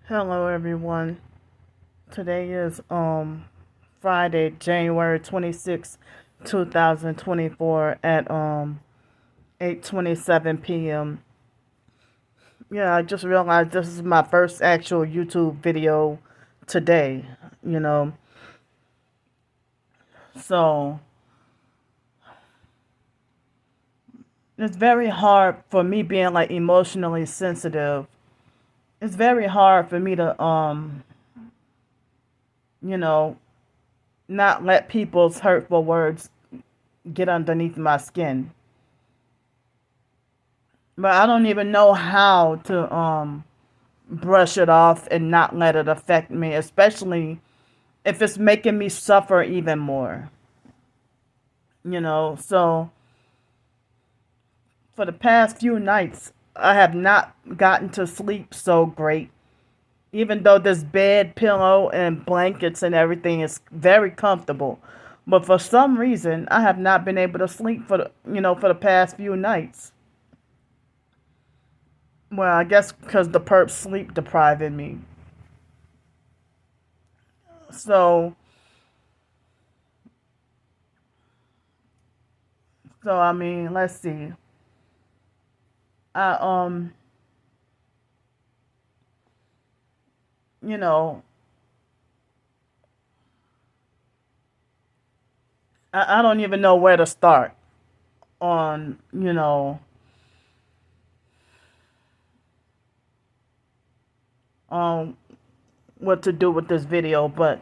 Hello everyone. Today is Friday, January 26th, 2024 at 8:27 p.m. Yeah, I just realized this is my first actual YouTube video today, you know. So, it's very hard for me being like emotionally sensitive. It's very hard for me to you know, not let people's hurtful words get underneath my skin. But I don't even know how to brush it off and not let it affect me, especially if it's making me suffer even more. So for the past few nights, I have not gotten to sleep so great. Even though this bed, pillow, and blankets and everything is very comfortable. But for some reason, I have not been able to sleep for the past few nights. Well, I guess because the perp sleep depriving me. So, so I mean, let's see. I you know, I don't even know where to start on, um, what to do with this video, but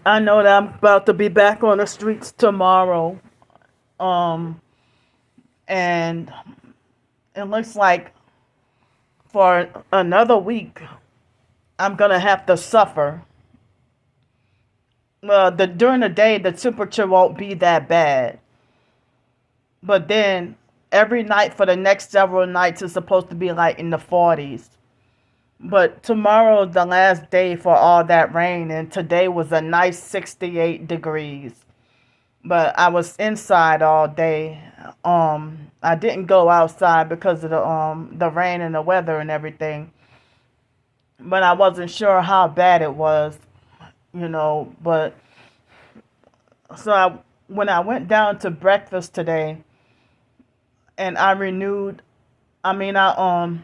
I know that I'm about to be back on the streets tomorrow. Um, and it looks like for another week, I'm gonna have to suffer. Well, during the day, the temperature won't be that bad, but then every night for the next several nights is supposed to be like in the 40s. But tomorrow's the last day for all that rain, and today was a nice 68 degrees. But I was inside all day. I didn't go outside because of the rain and the weather and everything. But I wasn't sure how bad it was, But when I went down to breakfast today, and I renewed, I mean, I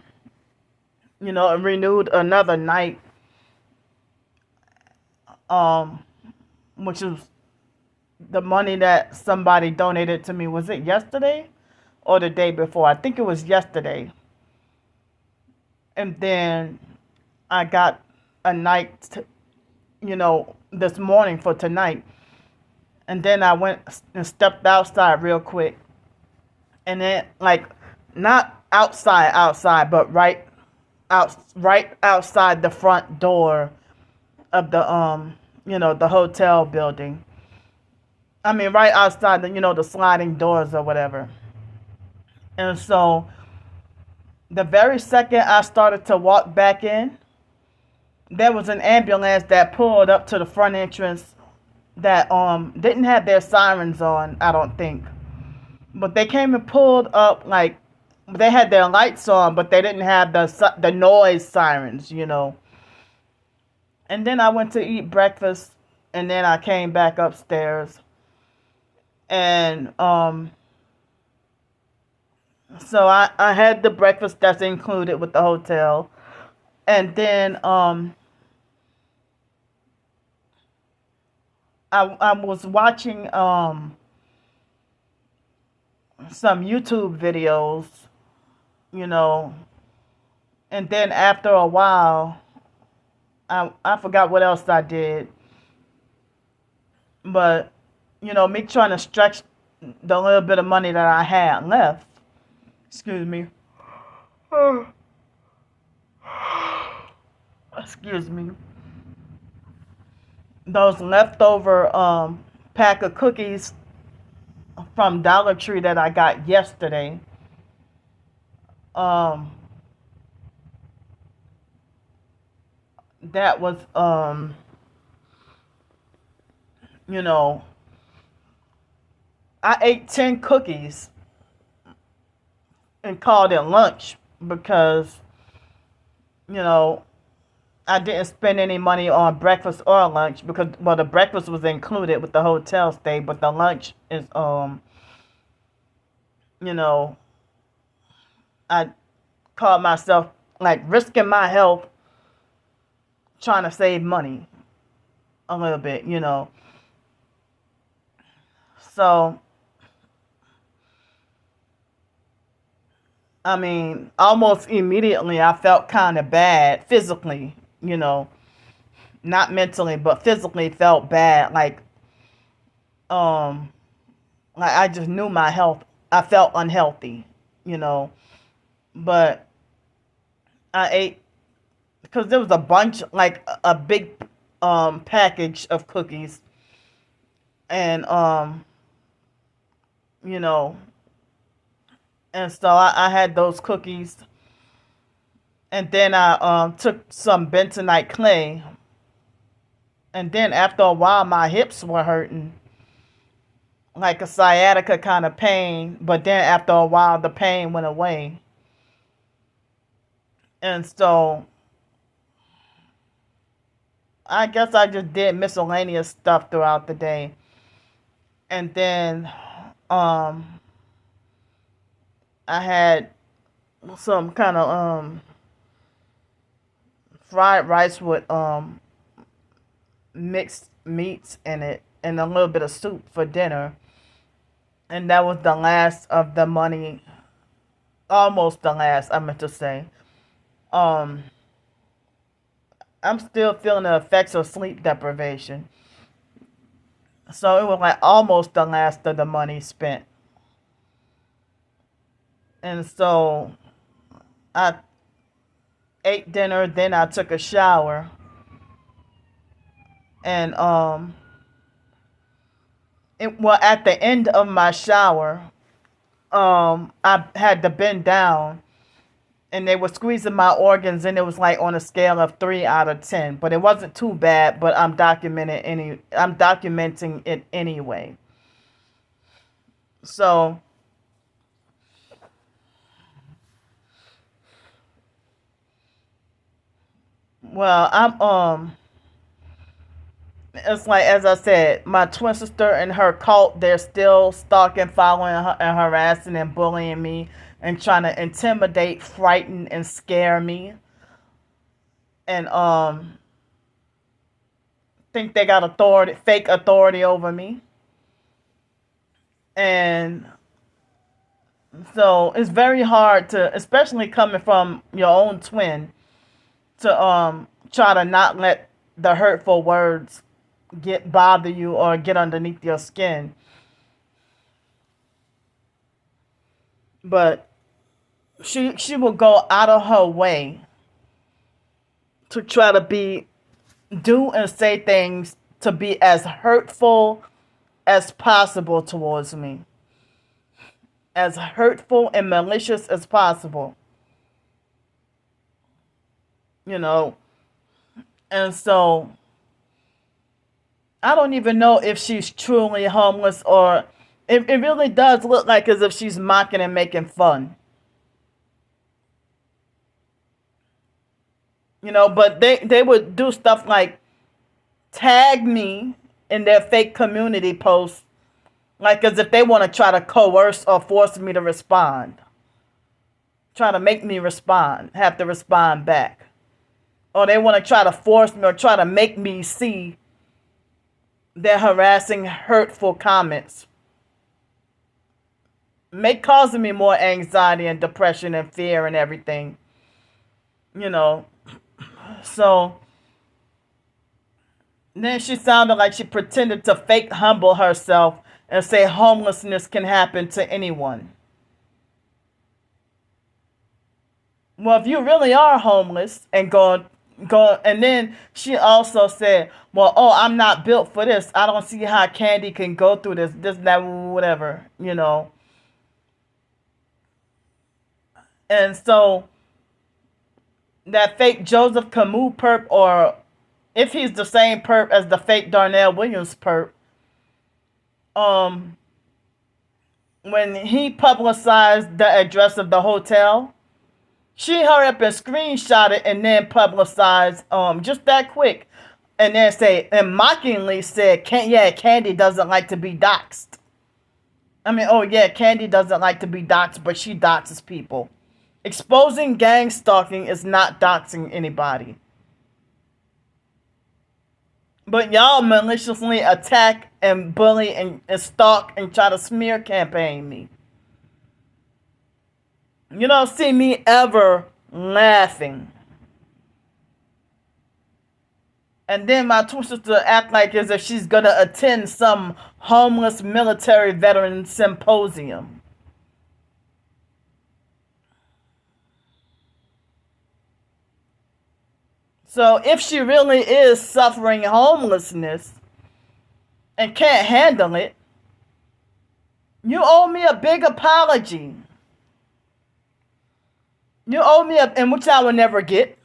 renewed another night, um, which is the money that somebody donated to me. Was it yesterday or the day before? I think it was yesterday. And then I got a night, this morning for tonight. And then I went and stepped outside real quick. And then, like, not outside, but right outside the front door of the hotel building. I mean, right outside the sliding doors or whatever. And so the very second I started to walk back in, there was an ambulance that pulled up to the front entrance that didn't have their sirens on, I don't think. But they came and pulled up, like, they had their lights on, but they didn't have the noise sirens. And then I went to eat breakfast, and then I came back upstairs. And so I had the breakfast that's included with the hotel. And then I was watching some YouTube videos, you know, and then after a while, I forgot what else I did, but me trying to stretch the little bit of money that I had left. Excuse me. Excuse me. Those leftover pack of cookies from Dollar Tree that I got yesterday. Um, that was you know, I ate 10 cookies and called it lunch because you know, I didn't spend any money on breakfast or lunch because, well, the breakfast was included with the hotel stay, but the lunch is, you know, I called myself like risking my health trying to save money a little bit, you know. So, I mean, almost immediately I felt kind of bad physically, you know, not mentally, but physically felt bad. Um, like I just knew my health. I felt unhealthy, you know, but I ate because there was a bunch, like a big package of cookies, and you know, and so I had those cookies, and then I took some bentonite clay, and then after a while my hips were hurting, like a sciatica kind of pain, but then after a while the pain went away, and so I guess I just did miscellaneous stuff throughout the day, and then um I had some kind of fried rice with mixed meats in it and a little bit of soup for dinner. And that was the last of the money, almost the last, I meant to say. Um, I'm still feeling the effects of sleep deprivation. So it was like almost the last of the money spent. And so I ate dinner, then I took a shower. And well, at the end of my shower, I had to bend down, and they were squeezing my organs, and it was like on a scale of 3 out of 10. But it wasn't too bad. But I'm documenting it anyway. So, well, it's like, as I said, my twin sister and her cult, they're still stalking, following, and harassing and bullying me and trying to intimidate, frighten, and scare me. And think they got authority, fake authority over me. And so it's very hard to, especially coming from your own twin, to try to not let the hurtful words get bother you or get underneath your skin. But she will go out of her way to try to do and say things to be as hurtful as possible towards me, as hurtful and malicious as possible, you know. And so I don't even know if she's truly homeless, or it really does look like as if she's mocking and making fun. You know, but they would do stuff like tag me in their fake community posts, like as if they want to try to coerce or force me to respond. Try to make me respond, have to respond back. Or they want to try to force me or try to make me see their harassing, hurtful comments. Causing me more anxiety and depression and fear and everything. You know. So then she sounded like she pretended to fake humble herself and say homelessness can happen to anyone. Well, if you really are homeless and and then she also said, well, oh, I'm not built for this. I don't see how Candy can go through this, that, whatever, you know. And so that fake Joseph Camus perp, or if he's the same perp as the fake Darnell Williams perp, when he publicized the address of the hotel, She hurry up and screenshot it and then publicize just that quick. And then say, and mockingly said, Candy doesn't like to be doxxed. I mean, oh yeah, Candy doesn't like to be doxxed, but she doxes people. Exposing gang stalking is not doxing anybody. But y'all maliciously attack and bully and stalk and try to smear campaign me. You don't see me ever laughing. And then my twin sister act like as if she's gonna attend some homeless military veteran symposium. So if she really is suffering homelessness and can't handle it, you owe me a big apology. You owe me and which I will never get.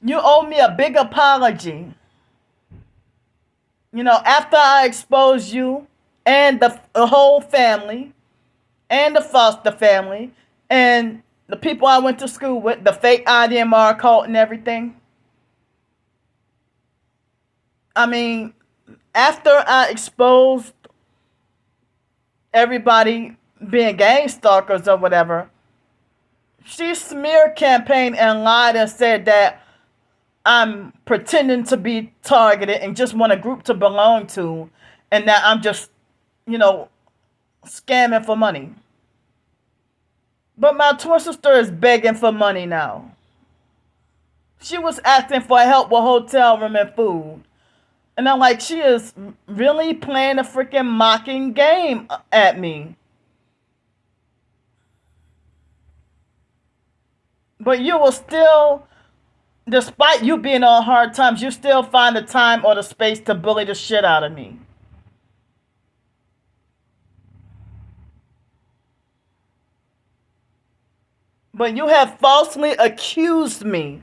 You owe me a big apology. You know, after I expose you and the whole family and the foster family and the people I went to school with, the fake IDMR cult and everything. I mean, after I exposed everybody being gang stalkers or whatever, she smeared campaigned and lied and said that I'm pretending to be targeted and just want a group to belong to, and that I'm just, scamming for money. But my twin sister is begging for money now. She was asking for help with hotel room and food. And I'm like, she is really playing a freaking mocking game at me. But you will still, despite you being on hard times, you still find the time or the space to bully the shit out of me. But you have falsely accused me.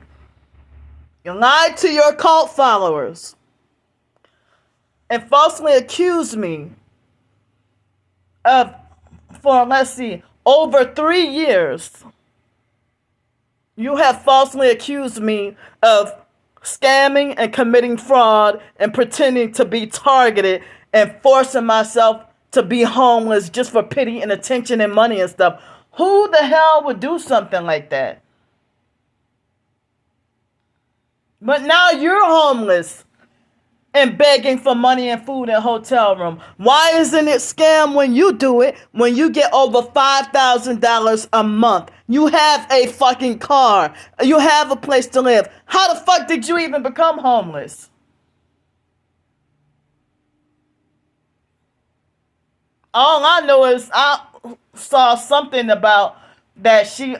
You lied to your cult followers. And falsely accused me of, over 3 years. You have falsely accused me of scamming and committing fraud and pretending to be targeted and forcing myself to be homeless just for pity and attention and money and stuff. Who the hell would do something like that? But now you're homeless and begging for money and food and hotel room. Why isn't it scam when you do it, when you get over $5,000 a month? You have a fucking car. You have a place to live. How the fuck did you even become homeless? All I know is I saw something about that she,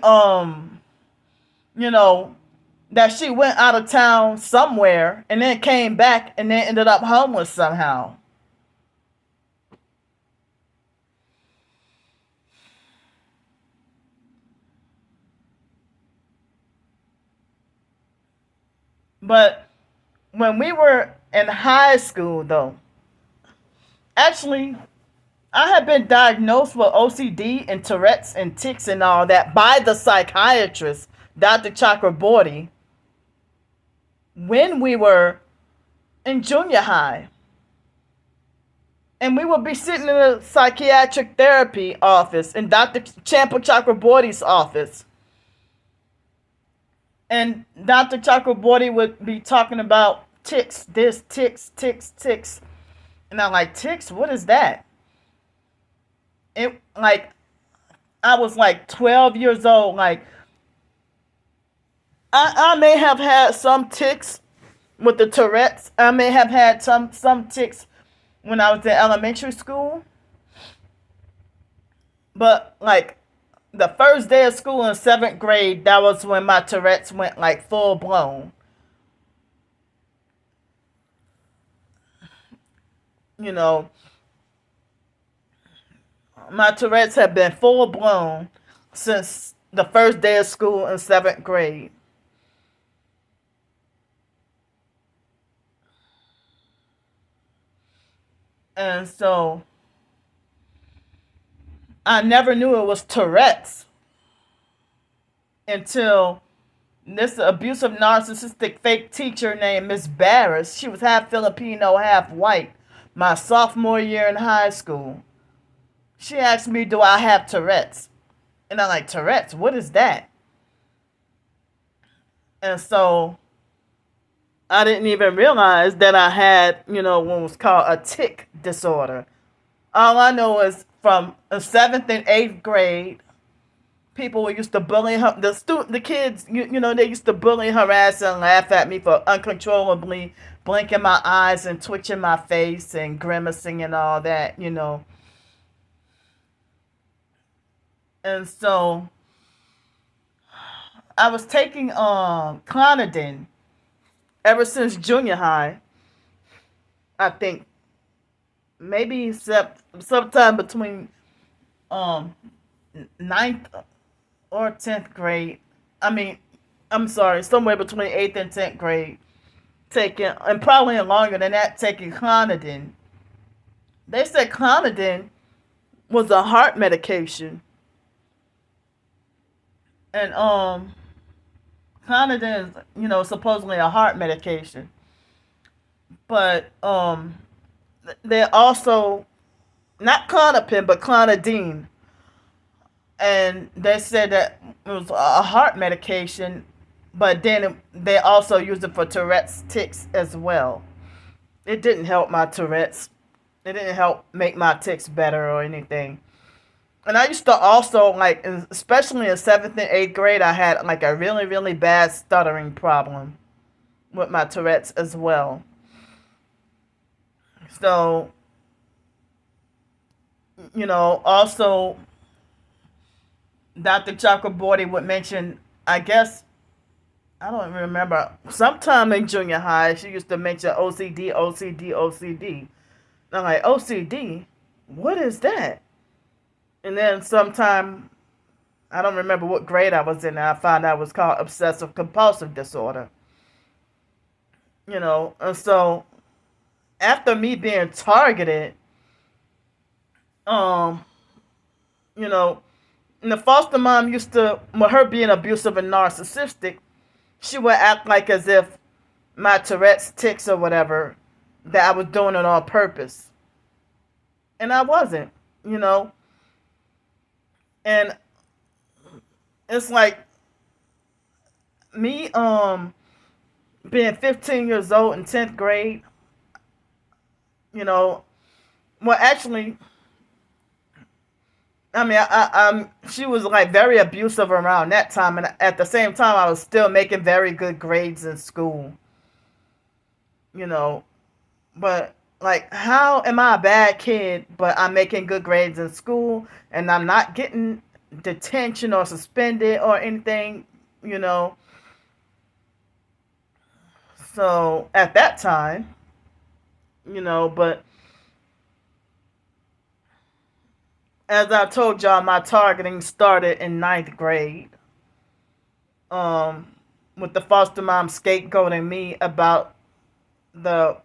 that she went out of town somewhere and then came back and then ended up homeless somehow. But when we were in high school, though, actually, I had been diagnosed with OCD and Tourette's and tics and all that by the psychiatrist, Dr. Chakraborty, when we were in junior high. And we would be sitting in a psychiatric therapy office in Dr. Champa Chakraborty's office. And Dr. Chakraborty would be talking about tics, this, tics. And I'm like, tics? What is that? It, like, I was like 12 years old. Like, I may have had some tics with the Tourette's. I may have had some tics when I was in elementary school. But, like, the first day of school in 7th grade, that was when my Tourette's went, like, full blown. You know, my Tourette's have been full blown since the first day of school in 7th grade. And so I never knew it was Tourette's until this abusive, narcissistic, fake teacher named Miss Barris. She was half Filipino, half white. My sophomore year in high school. She asked me, "Do I have Tourette's?" And I'm like, "Tourette's? What is that?" And so I didn't even realize that I had, what was called a tic disorder. All I know is from a seventh and eighth grade, people used to bully her. The kids, they used to bully, harass, and laugh at me for uncontrollably blinking my eyes and twitching my face and grimacing and all that. And so I was taking Clonidine ever since junior high. I think maybe sometime between um ninth or 10th grade. I mean, I'm sorry, somewhere between 8th and 10th grade, taking, and probably longer than that, taking Clonidine. They said Clonidine was a heart medication. And Clonidine is, supposedly a heart medication. But they also, not Clonopin, but Clonidine. And they said that it was a heart medication, but then they also used it for Tourette's tics as well. It didn't help my Tourette's. It didn't help make my tics better or anything. And I used to also, like, especially in 7th and 8th grade, I had, like, a really, really bad stuttering problem with my Tourette's as well. So, also, Dr. Chakraborty would mention, I guess, I don't remember, sometime in junior high, she used to mention OCD, OCD, OCD. And I'm like, OCD? What is that? And then sometime, I don't remember what grade I was in, and I found out it was called obsessive compulsive disorder. And so after me being targeted, um, you know, and the foster mom used to, with her being abusive and narcissistic, she would act like as if my Tourette's tics or whatever, that I was doing it on purpose. And I wasn't. And it's like me being 15 years old in 10th grade, well, actually, I mean, she was like very abusive around that time, and at the same time, I was still making very good grades in school. You know, but like, how am I a bad kid, but I'm making good grades in school, and I'm not getting detention or suspended or anything? You know, so at that time, but as I told y'all, my targeting started in ninth grade. Um, with the foster mom scapegoating me about the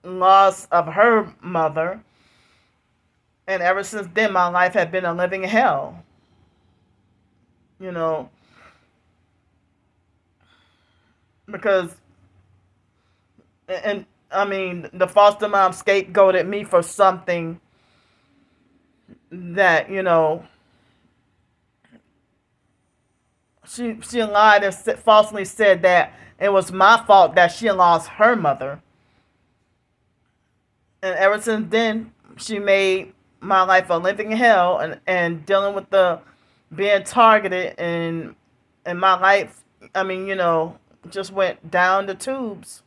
loss of her mother, and ever since then, my life had been a living hell. You know, because and I mean, the foster mom scapegoated me for something that she lied and falsely said that it was my fault that she lost her mother. And ever since then, she made my life a living hell, and dealing with the being targeted, and my life, I mean, just went down the tubes.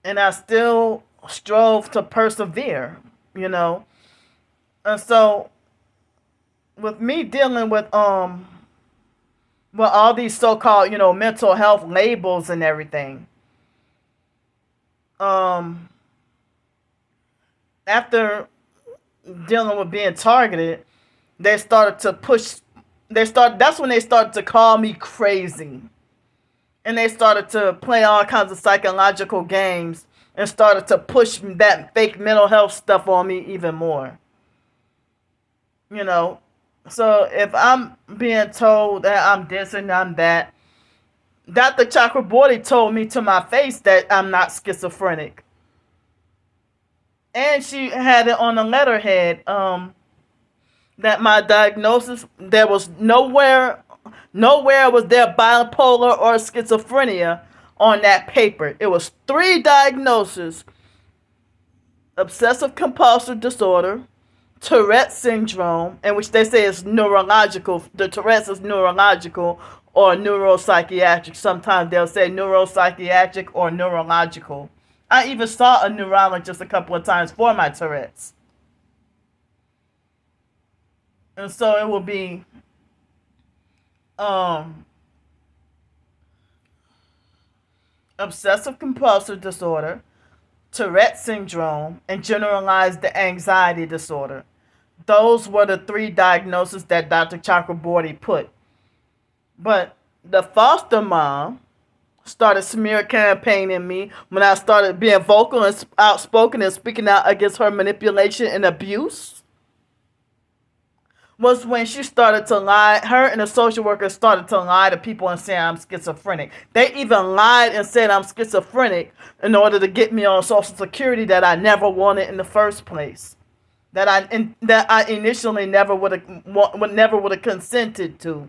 And I still strove to persevere, you know. And so with me dealing with all these so-called, mental health labels and everything, um after dealing with being targeted, they started to push that's when they started to call me crazy. And they started to play all kinds of psychological games and started to push that fake mental health stuff on me even more. You know, So if I'm being told that I'm this and I'm that, Dr. Chakraborty told me to my face that I'm not schizophrenic. And she had it on the letterhead, that my diagnosis, there was nowhere was there bipolar or schizophrenia on that paper. It was 3 diagnoses: obsessive compulsive disorder, Tourette's syndrome, in which they say is neurological. The Tourette's is neurological or neuropsychiatric. Sometimes they'll say neuropsychiatric or neurological. I even saw a neurologist a couple of times for my Tourette's. And so it will be um, obsessive compulsive disorder, Tourette syndrome, and generalized anxiety disorder. Those were the 3 diagnoses that Dr. Chakraborty put. But the foster mom started smear campaigning me when I started being vocal and outspoken and speaking out against her manipulation and abuse. Was when she started to lie. Her and the social worker started to lie to people and say I'm schizophrenic. They even lied and said I'm schizophrenic in order to get me on Social Security that I never wanted in the first place. That I initially never would have consented to.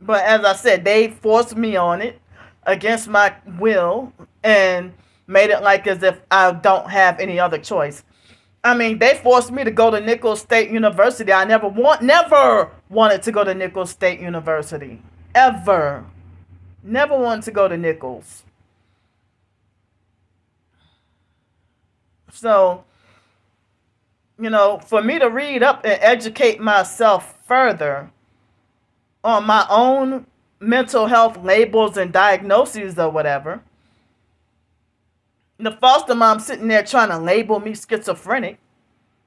But as I said, they forced me on it against my will and made it like as if I don't have any other choice. I mean, they forced me to go to Nichols State University. I never wanted to go to Nichols State University. Ever. Never wanted to go to Nichols. So, for me to read up and educate myself further on my own mental health labels and diagnoses or whatever, the foster mom sitting there trying to label me schizophrenic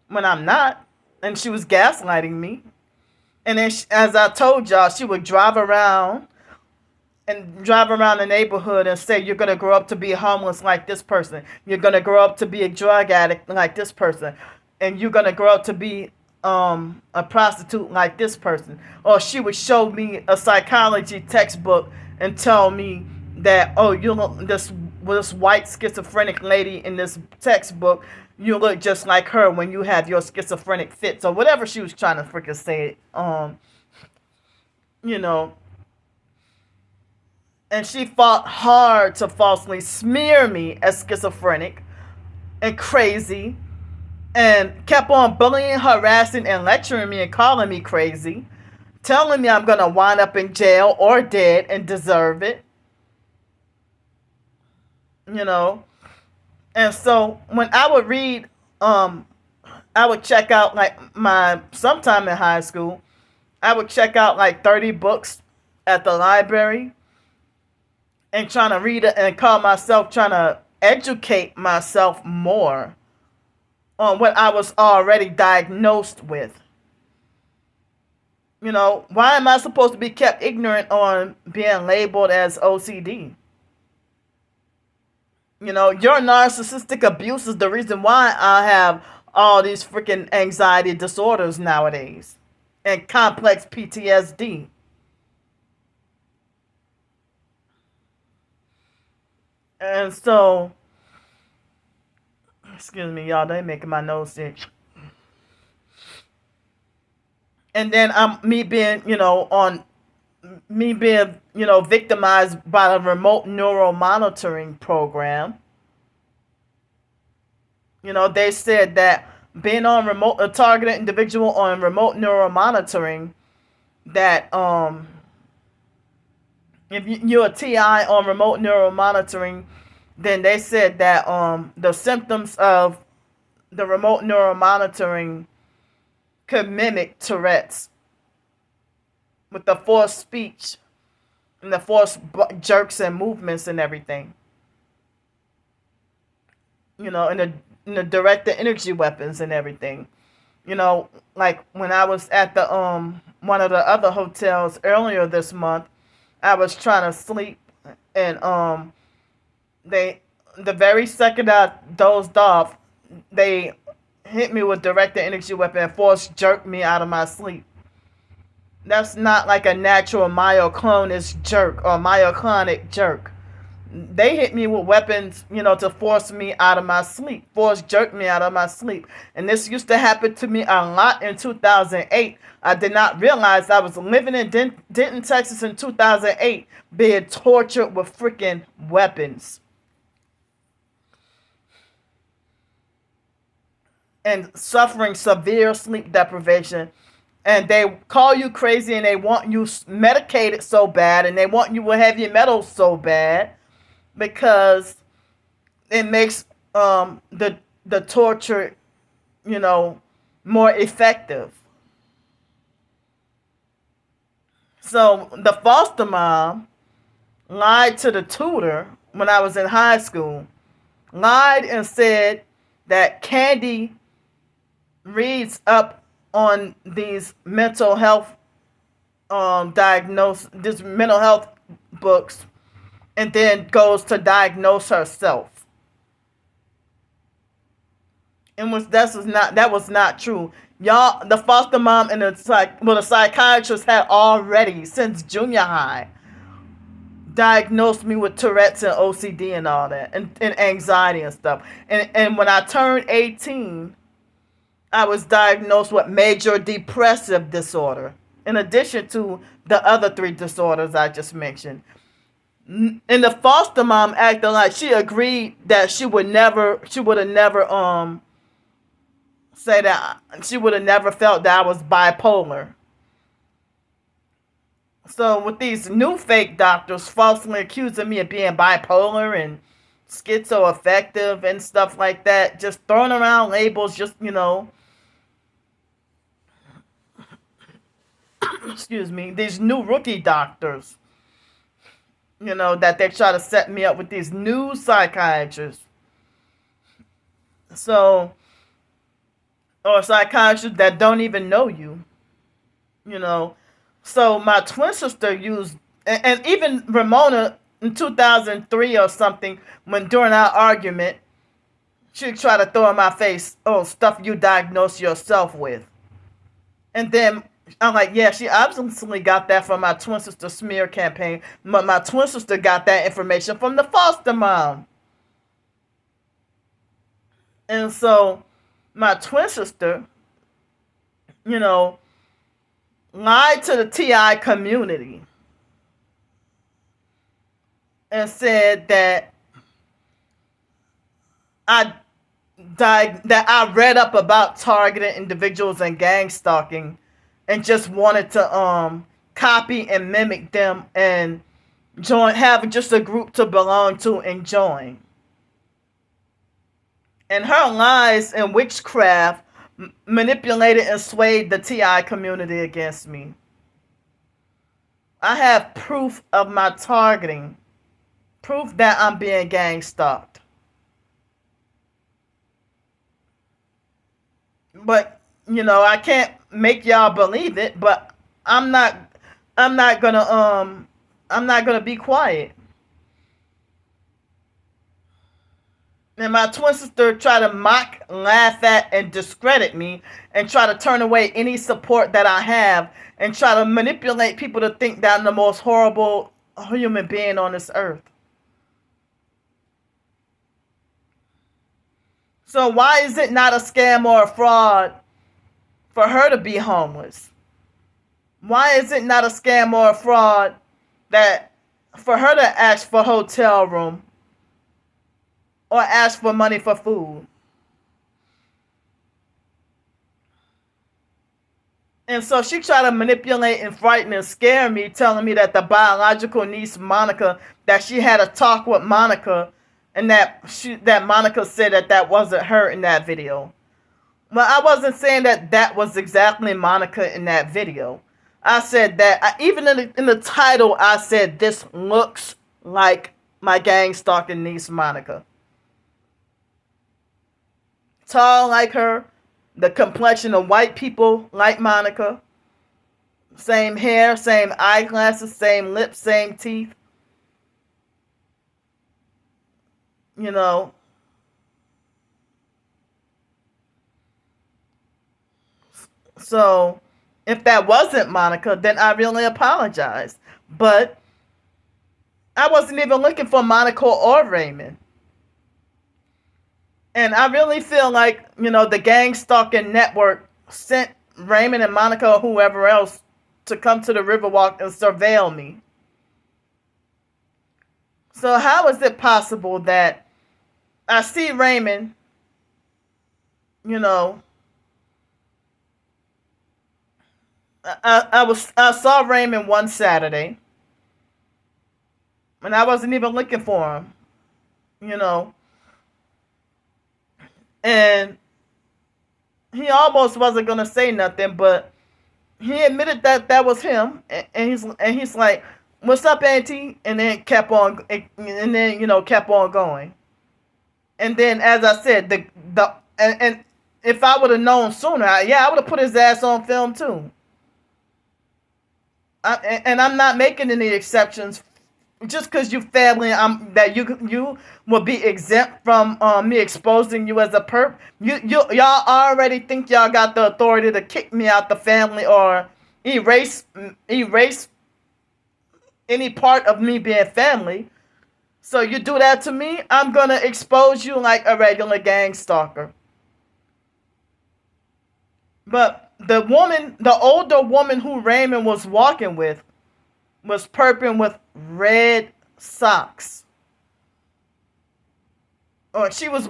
when I'm not, and she was gaslighting me. And then, as I told y'all, she would drive around the neighborhood and say, you're going to grow up to be homeless like this person. You're going to grow up to be a drug addict like this person. And you're going to grow up to be a prostitute like this person. Or she would show me a psychology textbook and tell me that, oh, you look, this white schizophrenic lady in this textbook, you look just like her when you have your schizophrenic fits, or whatever she was trying to freaking say. And she fought hard to falsely smear me as schizophrenic and crazy, and kept on bullying, harassing, and lecturing me and calling me crazy, telling me I'm going to wind up in jail or dead and deserve it. And so when I would read, I would check out sometime in high school, I would check out like 30 books at the library and trying to read it and call myself trying to educate myself more on what I was already diagnosed with. Why am I supposed to be kept ignorant on being labeled as OCD? Your narcissistic abuse is the reason why I have all these freaking anxiety disorders nowadays and complex PTSD. And so, excuse me, y'all, they making my nose itch. And then me being victimized by the remote neural monitoring program. They said that being on a targeted individual on remote neural monitoring, that if you're a TI on remote neural monitoring, then they said that the symptoms of the remote neural monitoring could mimic Tourette's with the forced speech and the forced jerks and movements and everything. And the directed energy weapons and everything. Like when I was at the one of the other hotels earlier this month, I was trying to sleep, and the very second I dozed off, they hit me with direct energy weapon and force jerked me out of my sleep. That's not like a natural myoclonic jerk or myoclonic jerk. They hit me with weapons, to force me out of my sleep, force jerk me out of my sleep. And this used to happen to me a lot in 2008. I did not realize I was living in Denton, Texas in 2008, being tortured with freaking weapons. And suffering severe sleep deprivation. And they call you crazy and they want you medicated so bad and they want you with heavy metals so bad because it makes the torture, more effective. So the foster mom lied to the tutor when I was in high school, lied and said that Candy reads up on these mental health these mental health books, and then goes to diagnose herself. And that was not true. Y'all, the foster mom and the psychiatrist had already, since junior high, diagnosed me with Tourette's and OCD and all that, and anxiety and stuff. And when I turned 18, I was diagnosed with major depressive disorder, in addition to the other 3 disorders I just mentioned. And the foster mom acted like she agreed that she would have never say that she would have never felt that I was bipolar. So with these new fake doctors falsely accusing me of being bipolar and schizoaffective and stuff like that, just throwing around labels, just excuse me, these new rookie doctors, that they try to set me up with these new psychiatrists. So, or psychiatrists that don't even know you, So my twin sister used, and even Ramona in 2003 or something, when during our argument, she tried to throw in my face, stuff you diagnose yourself with. And then I'm like, yeah, she obviously got that from my twin sister smear campaign. My twin sister got that information from the foster mom. And so my twin sister, lied to the TI community and said that I read up about targeted individuals and gang stalking and just wanted to copy and mimic them and have just a group to belong to and join. And her lies and witchcraft manipulated and swayed the TI community against me. I have proof of my targeting, proof that I'm being gang stalked. But I can't make y'all believe it, but I'm not gonna be quiet. And my twin sister tried to mock, laugh at, and discredit me, and try to turn away any support that I have, and try to manipulate people to think that I'm the most horrible human being on this earth. So why is it not a scam or a fraud for her to be homeless? Why is it not a scam or a fraud that for her to ask for a hotel room or ask for money for food? And so she tried to manipulate and frighten and scare me, telling me that the biological niece Monica, that she had a talk with Monica, and that Monica said that wasn't her in that video. Well, I wasn't saying that was exactly Monica in that video. I said that, even in the title, I said this looks like my gang stalking niece Monica. Tall like her, the complexion of white people like Monica, same hair, same eyeglasses, same lips, same teeth. So if that wasn't Monica, then I really apologize. But I wasn't even looking for Monica or Raymond. And I really feel like, the gang stalking network sent Raymond and Monica or whoever else to come to the Riverwalk and surveil me. So how is it possible that I see Raymond, you know, I saw Raymond one Saturday, and I wasn't even looking for him, you know, and he almost wasn't gonna say nothing, but he admitted that that was him, and he's like, "What's up, Auntie?" And then kept on going. And then, as I said, and if I would have known sooner, I would have put his ass on film too. And I'm not making any exceptions just because you family. That you will be exempt from me exposing you as a perp. Y'all already think y'all got the authority to kick me out the family or erase any part of me being family. So you do that to me, I'm gonna expose you like a regular gang stalker. But the older woman who Raymond was walking with, was perping with red socks. Or she was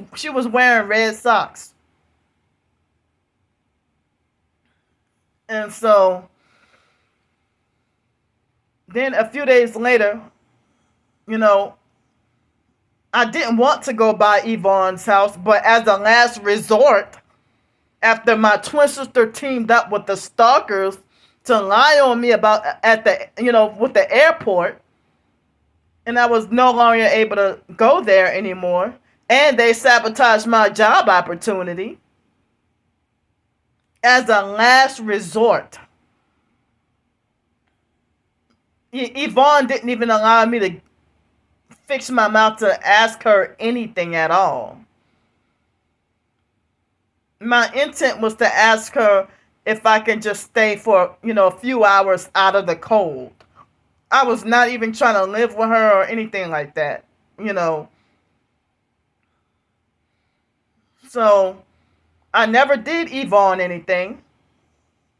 wearing red socks. And so then a few days later, you know, I didn't want to go by Yvonne's house, but as a last resort, after my twin sister teamed up with the stalkers to lie on me about at the with the airport, and I was no longer able to go there anymore, and they sabotaged my job opportunity. As a last resort, Yvonne didn't even allow me to fix my mouth to ask her anything at all. My intent was to ask her if I can just stay for, a few hours out of the cold. I was not even trying to live with her or anything like that, So I never did Yvonne anything.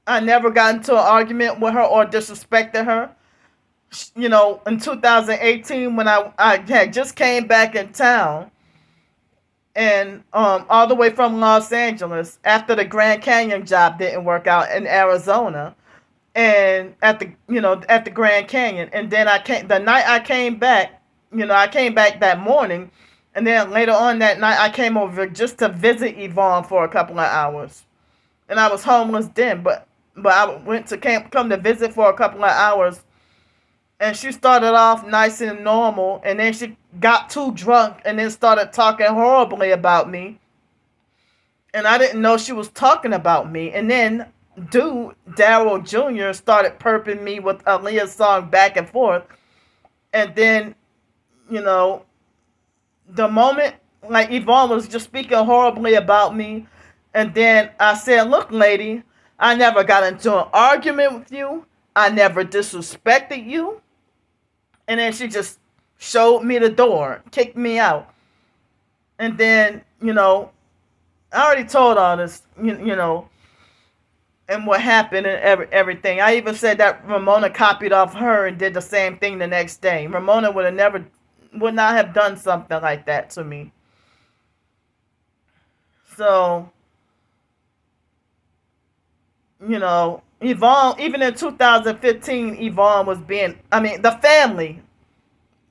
I never got into an argument with her or disrespected her. In 2018 when I had just came back in town, and all the way from Los Angeles after the Grand Canyon job didn't work out in Arizona, and at the Grand Canyon, and then the night I came back, I came back that morning, and then later on that night I came over just to visit Yvonne for a couple of hours, and I was homeless then, but I went to come to visit for a couple of hours. And she started off nice and normal, and then she got too drunk and then started talking horribly about me. And I didn't know she was talking about me. And then dude, Daryl Jr. started perping me with Aaliyah's song Back and Forth. And then, the moment, like Yvonne was just speaking horribly about me. And then I said, "Look, lady, I never got into an argument with you. I never disrespected you." And then she just showed me the door, kicked me out. And then, I already told all this, and what happened and everything. I even said that Ramona copied off her and did the same thing the next day. Ramona would not have done something like that to me. So, Yvonne, even in 2015, Yvonne was the family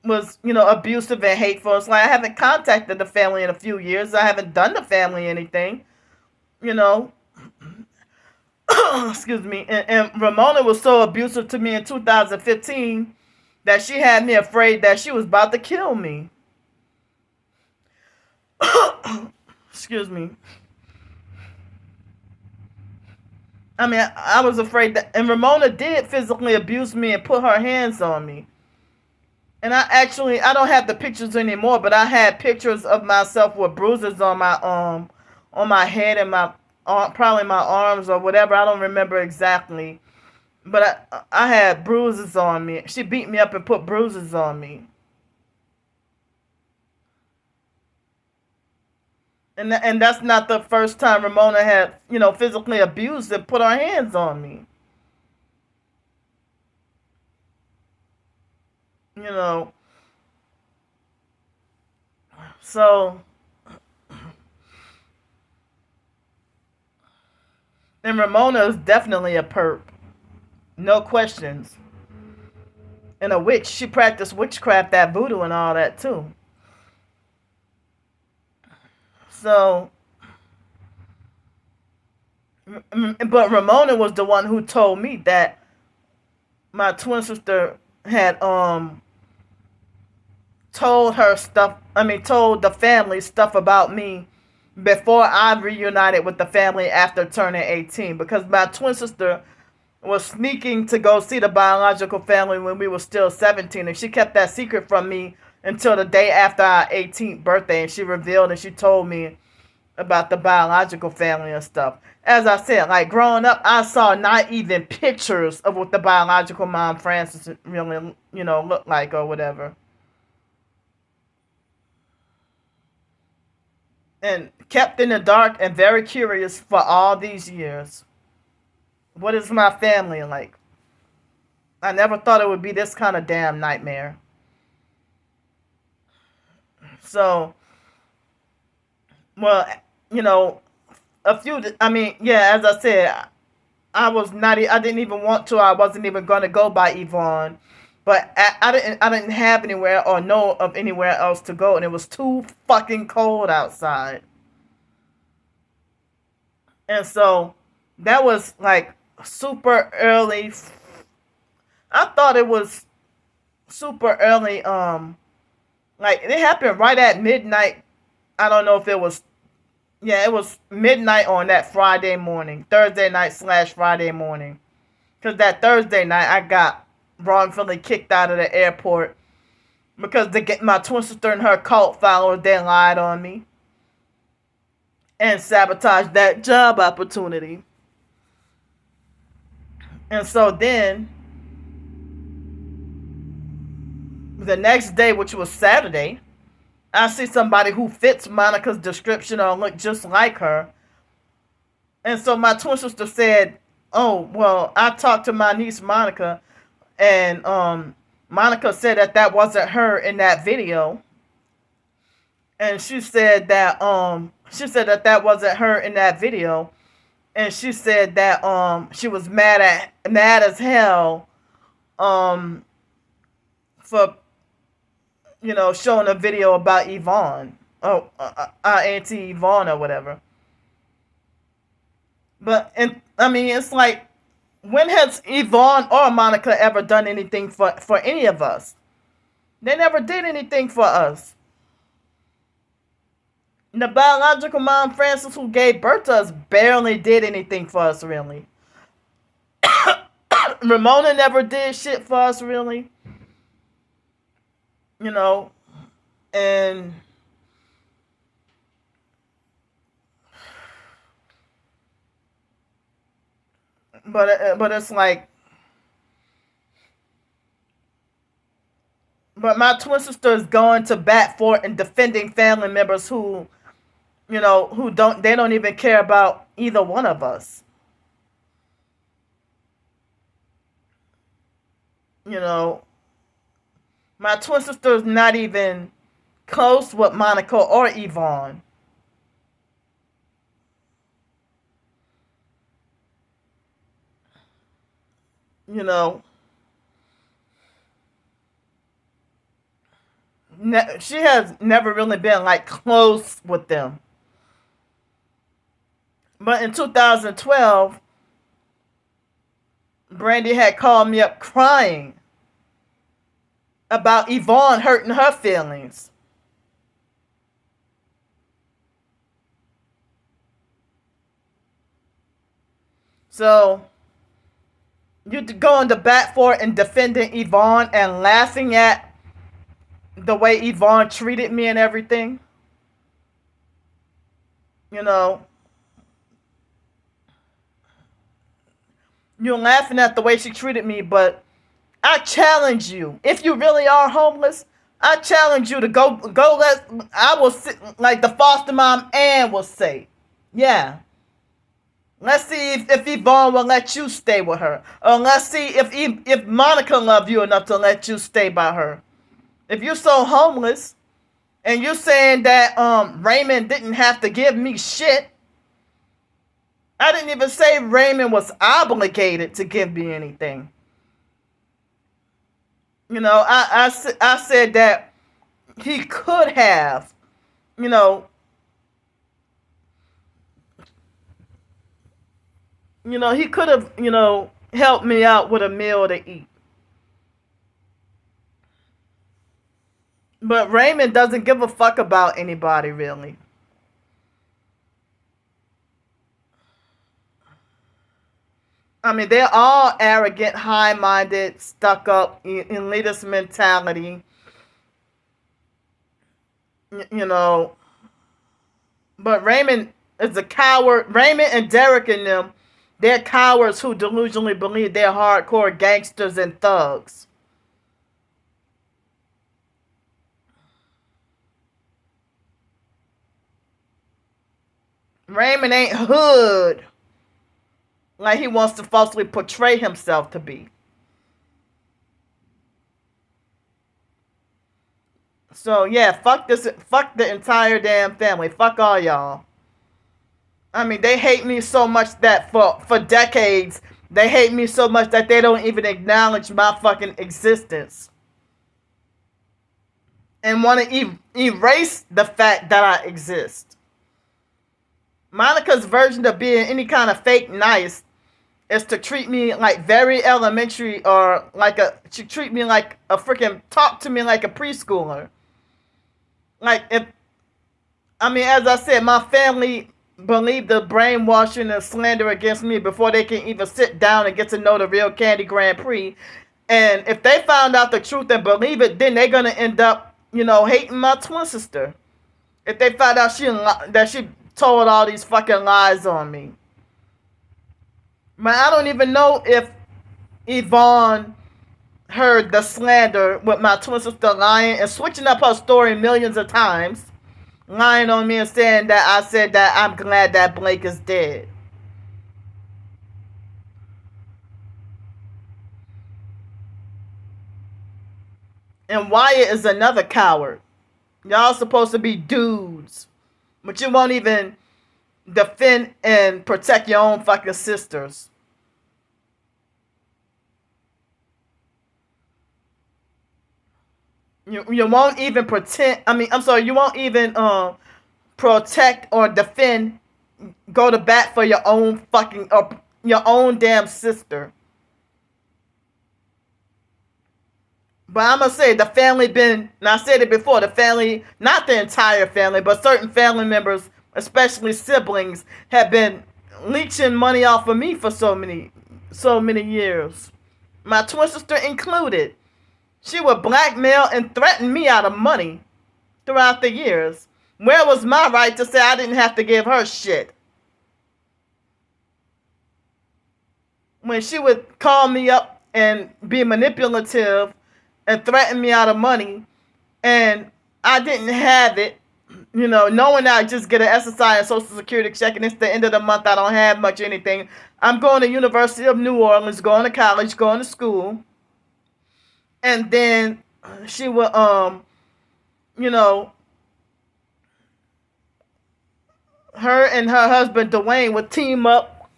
was, abusive and hateful. It's like I haven't contacted the family in a few years. I haven't done the family anything, excuse me. And Ramona was so abusive to me in 2015 that she had me afraid that she was about to kill me. Excuse me. I was afraid that, and Ramona did physically abuse me and put her hands on me. And I don't have the pictures anymore, but I had pictures of myself with bruises on my head and probably my arms or whatever. I don't remember exactly. But I had bruises on me. She beat me up and put bruises on me. And that's not the first time Ramona had, physically abused and put her hands on me. You know. So, and Ramona is definitely a perp. No questions. And a witch. She practiced witchcraft, that voodoo and all that too. So, but Ramona was the one who told me that my twin sister had told the family stuff about me before I reunited with the family after turning 18, because my twin sister was sneaking to go see the biological family when we were still 17, and she kept that secret from me until the day after our 18th birthday, and she revealed and she told me about the biological family and stuff. As I said, like growing up, I saw not even pictures of what the biological mom Frances really, looked like or whatever. And kept in the dark and very curious for all these years. What is my family like? I never thought it would be this kind of damn nightmare. So, well, you know, as I said, I didn't even want to. I wasn't even going to go by Yvonne. But I didn't have anywhere or know of anywhere else to go, and it was too fucking cold outside. And so that was like super early. I thought it was super early. Like it happened right at midnight. I don't know if it was. Yeah, it was midnight on that Friday morning, Thursday night / Friday morning. Because that Thursday night I got wrongfully kicked out of the airport because my twin sister and her cult followers, they lied on me and sabotaged that job opportunity. And so then the next day, which was Saturday, I see somebody who fits Monica's description or look just like her. And so my twin sister said, "Oh, well, I talked to my niece Monica, and Monica said that wasn't her in that video." And she said that that wasn't her in that video. And she said that she was mad as hell for showing a video about Yvonne. Oh, Auntie Yvonne or whatever. But it's like, when has Yvonne or Monica ever done anything for any of us? They never did anything for us. The biological mom, Frances, who gave birth to us, barely did anything for us, really. Ramona never did shit for us, really. And but it's like, but my twin sister is going to bat for and defending family members who don't even care about either one of us. My twin sister is not even close with Monica or Yvonne. She has never really been like close with them. But in 2012, Brandy had called me up crying about Yvonne hurting her feelings. So you going to bat for and defending Yvonne and laughing at the way Yvonne treated me and everything. You're laughing at the way she treated me, but I challenge you. If you really are homeless, I challenge you to go. I will sit like the foster mom Ann will say. Yeah. Let's see if Yvonne will let you stay with her. Or let's see if Monica loved you enough to let you stay by her. If you're so homeless and you're saying that Raymond didn't have to give me shit. I didn't even say Raymond was obligated to give me anything. You know, I said that he could have, you know, he could have, helped me out with a meal to eat. But Raymond doesn't give a fuck about anybody, really. I mean, they're all arrogant, high-minded, stuck-up, elitist mentality. You know, but Raymond is a coward. Raymond and Derek and them, they're cowards who delusionally believe they're hardcore gangsters and thugs. Raymond ain't hood like he wants to falsely portray himself to be. So yeah, fuck the entire damn family. Fuck all y'all. I mean, they hate me so much that for decades, they hate me so much that they don't even acknowledge my fucking existence. And want to erase the fact that I exist. Monica's version of being any kind of fake nice is to treat me like very elementary, or she treat me like a freaking, talk to me like a preschooler. Like, as I said, my family believe the brainwashing and slander against me before they can even sit down and get to know the real Candy Grand Prix. And if they found out the truth and believe it, then they're going to end up, hating my twin sister. If they found out that she told all these fucking lies on me. Man, I don't even know if Yvonne heard the slander with my twin sister lying and switching up her story millions of times. Lying on me and saying that I said that I'm glad that Blake is dead. And Wyatt is another coward. Y'all supposed to be dudes. But you won't even defend and protect your own fucking sisters. You won't even you won't even protect or defend, go to bat for your own fucking, or your own damn sister. But I'm gonna say the family and I said it before, the family, not the entire family, but certain family members, especially siblings, have been leeching money off of me for so many years. My twin sister included. She would blackmail and threaten me out of money throughout the years. Where was my right to say I didn't have to give her shit? When she would call me up and be manipulative and threaten me out of money, and I didn't have it, knowing that I just get an SSI and Social Security check, and it's the end of the month, I don't have much anything. I'm going to University of New Orleans, going to college, going to school. And then she would, her and her husband, Dwayne, would team up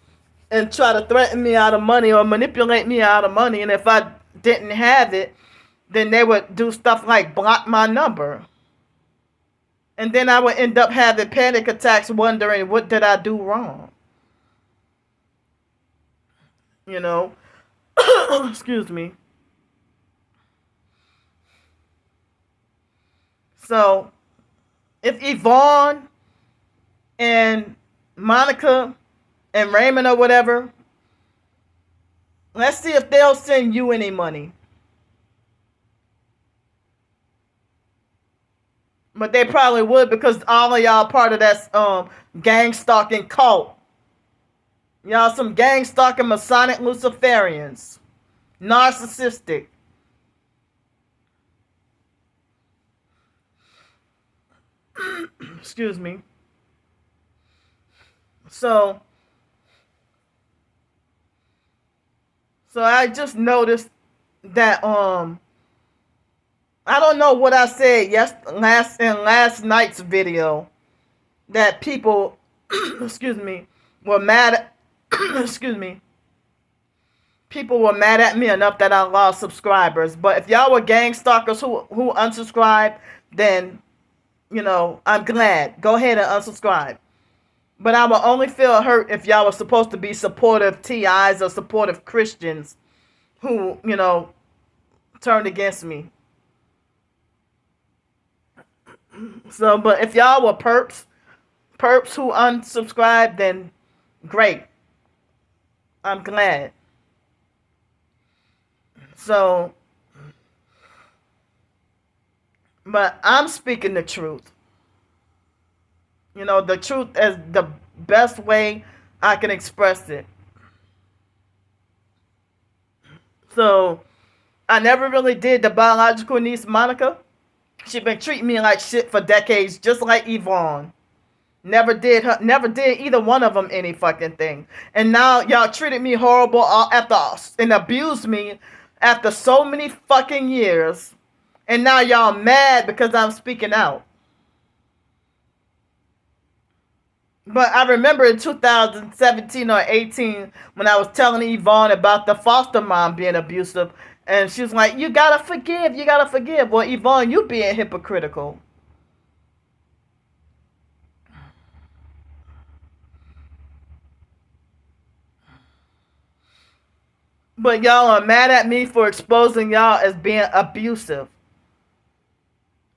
and try to threaten me out of money or manipulate me out of money. And if I didn't have it, then they would do stuff like block my number. And then I would end up having panic attacks wondering, what did I do wrong? Excuse me. So, if Yvonne and Monica and Raymond or whatever, let's see if they'll send you any money. But they probably would, because all of y'all part of that gang stalking cult. Y'all some gang stalking Masonic Luciferians. Narcissistic. Excuse me. So I just noticed that I don't know what I said last night's video, that people excuse me were mad at excuse me, people were mad at me enough that I lost subscribers. But if y'all were gang stalkers who unsubscribed, then I'm glad. Go ahead and unsubscribe. But I will only feel hurt if y'all were supposed to be supportive TIs or supportive Christians who, turned against me. So, but if y'all were perps who unsubscribed, then great. I'm glad. So, but I'm speaking the truth. The truth is the best way I can express it. So, I never really did the biological niece Monica. She been treating me like shit for decades, just like Yvonne. Never did either one of them any fucking thing. And now y'all treated me horrible and abused me after so many fucking years. And now y'all mad because I'm speaking out. But I remember in 2017 or 18 when I was telling Yvonne about the foster mom being abusive. And she was like, you gotta forgive. Well, Yvonne, you being hypocritical. But y'all are mad at me for exposing y'all as being abusive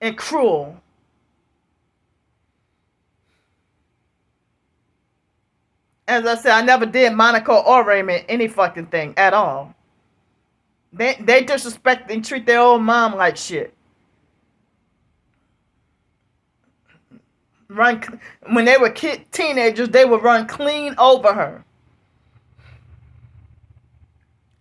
and cruel. As I said, I never did Monica or Raymond any fucking thing at all. They disrespect and treat their old mom like shit. When they were teenagers, they would run clean over her.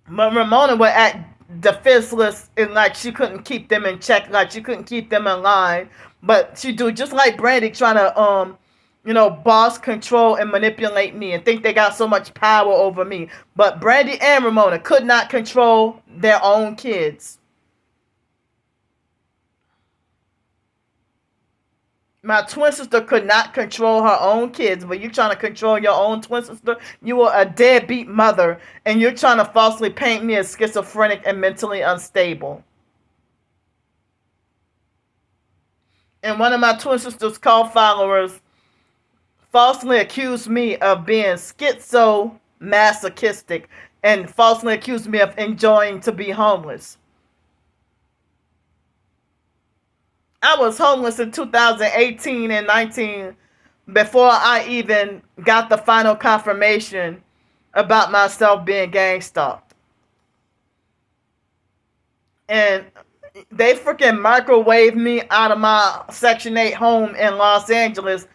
But Ramona would act defenseless and like she couldn't keep them in check, like she couldn't keep them in line. But she do just like Brandy, trying to boss, control, and manipulate me and think they got so much power over me. But Brandy and Ramona could not control their own kids. My twin sister could not control her own kids, but you trying to control your own twin sister? You are a deadbeat mother, and you're trying to falsely paint me as schizophrenic and mentally unstable. And one of my twin sister's cult followers falsely accused me of being schizo-masochistic and falsely accused me of enjoying to be homeless. I was homeless in 2018 and 19 before I even got the final confirmation about myself being gang stalked. And they freaking microwaved me out of my Section 8 home in Los Angeles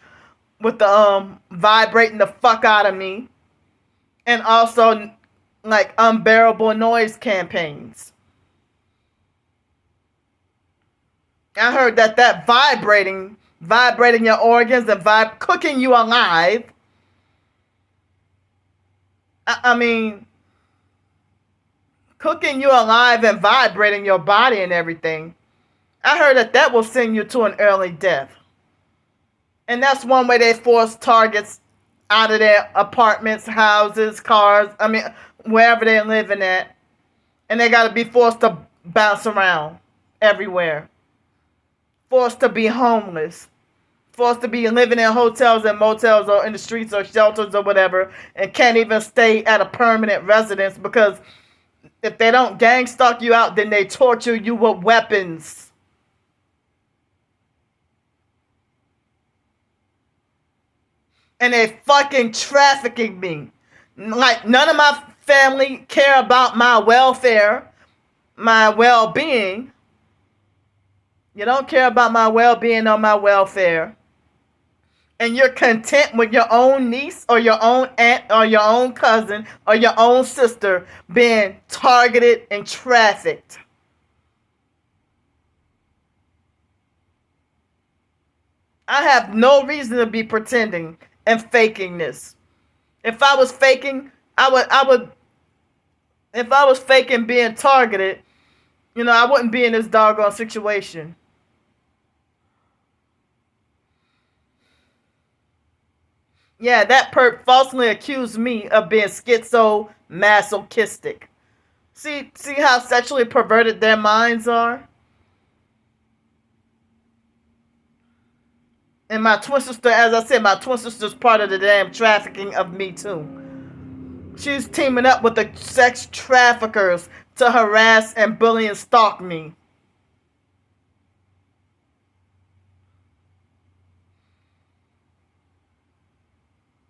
with the vibrating the fuck out of me, and also like unbearable noise campaigns. I heard that vibrating your organs and cooking you alive. I mean, cooking you alive and vibrating your body and everything. I heard that will send you to an early death. And that's one way they force targets out of their apartments, houses, cars, wherever they're living at. And they got to be forced to bounce around everywhere. Forced to be homeless. Forced to be living in hotels and motels or in the streets or shelters or whatever. And can't even stay at a permanent residence because if they don't gang stalk you out, then they torture you with weapons. And they fucking trafficking me. Like, none of my family care about my welfare, my well-being. You don't care about my well-being or my welfare. and you're content with your own niece or your own aunt or your own cousin or your own sister being targeted and trafficked. I have no reason to be pretending and faking this. If I was faking, I would if I was faking being targeted, I wouldn't be in this doggone situation. Yeah, that perp falsely accused me of being schizo-masochistic. See how sexually perverted their minds are? And my twin sister, as I said, my twin sister's part of the damn trafficking of me too. She's teaming up with the sex traffickers to harass and bully and stalk me.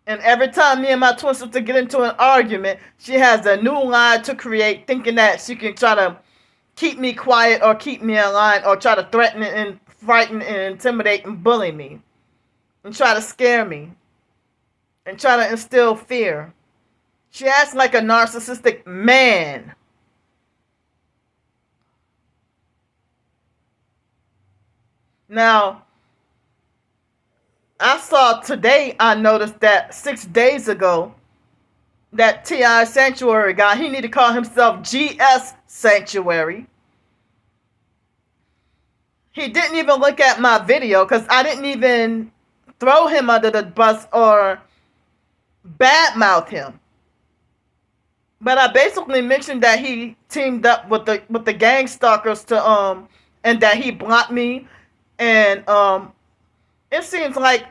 And every time me and my twin sister get into an argument, she has a new lie to create, thinking that she can try to keep me quiet or keep me in line or try to threaten and frighten and intimidate and bully me. And try to scare me. And try to instill fear. She acts like a narcissistic man. Now, I noticed that 6 days ago, that T.I. Sanctuary guy, he need to call himself GS Sanctuary. He didn't even look at my video because I didn't even throw him under the bus or badmouth him. But I basically mentioned that he teamed up with the gang stalkers to and that he blocked me, and it seems like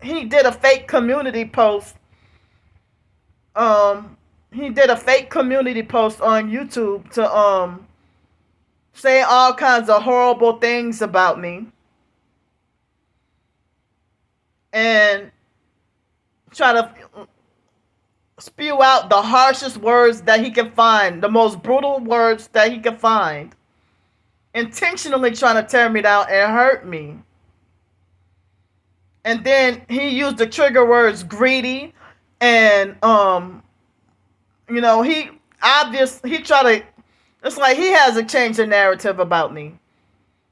he did a fake community post. He did a fake community post on YouTube to say all kinds of horrible things about me and try to spew out the harshest words that he can find, the most brutal words that he can find, intentionally trying to tear me down and hurt me. And then he used the trigger words greedy and he tried to, it's like he has to change the narrative about me.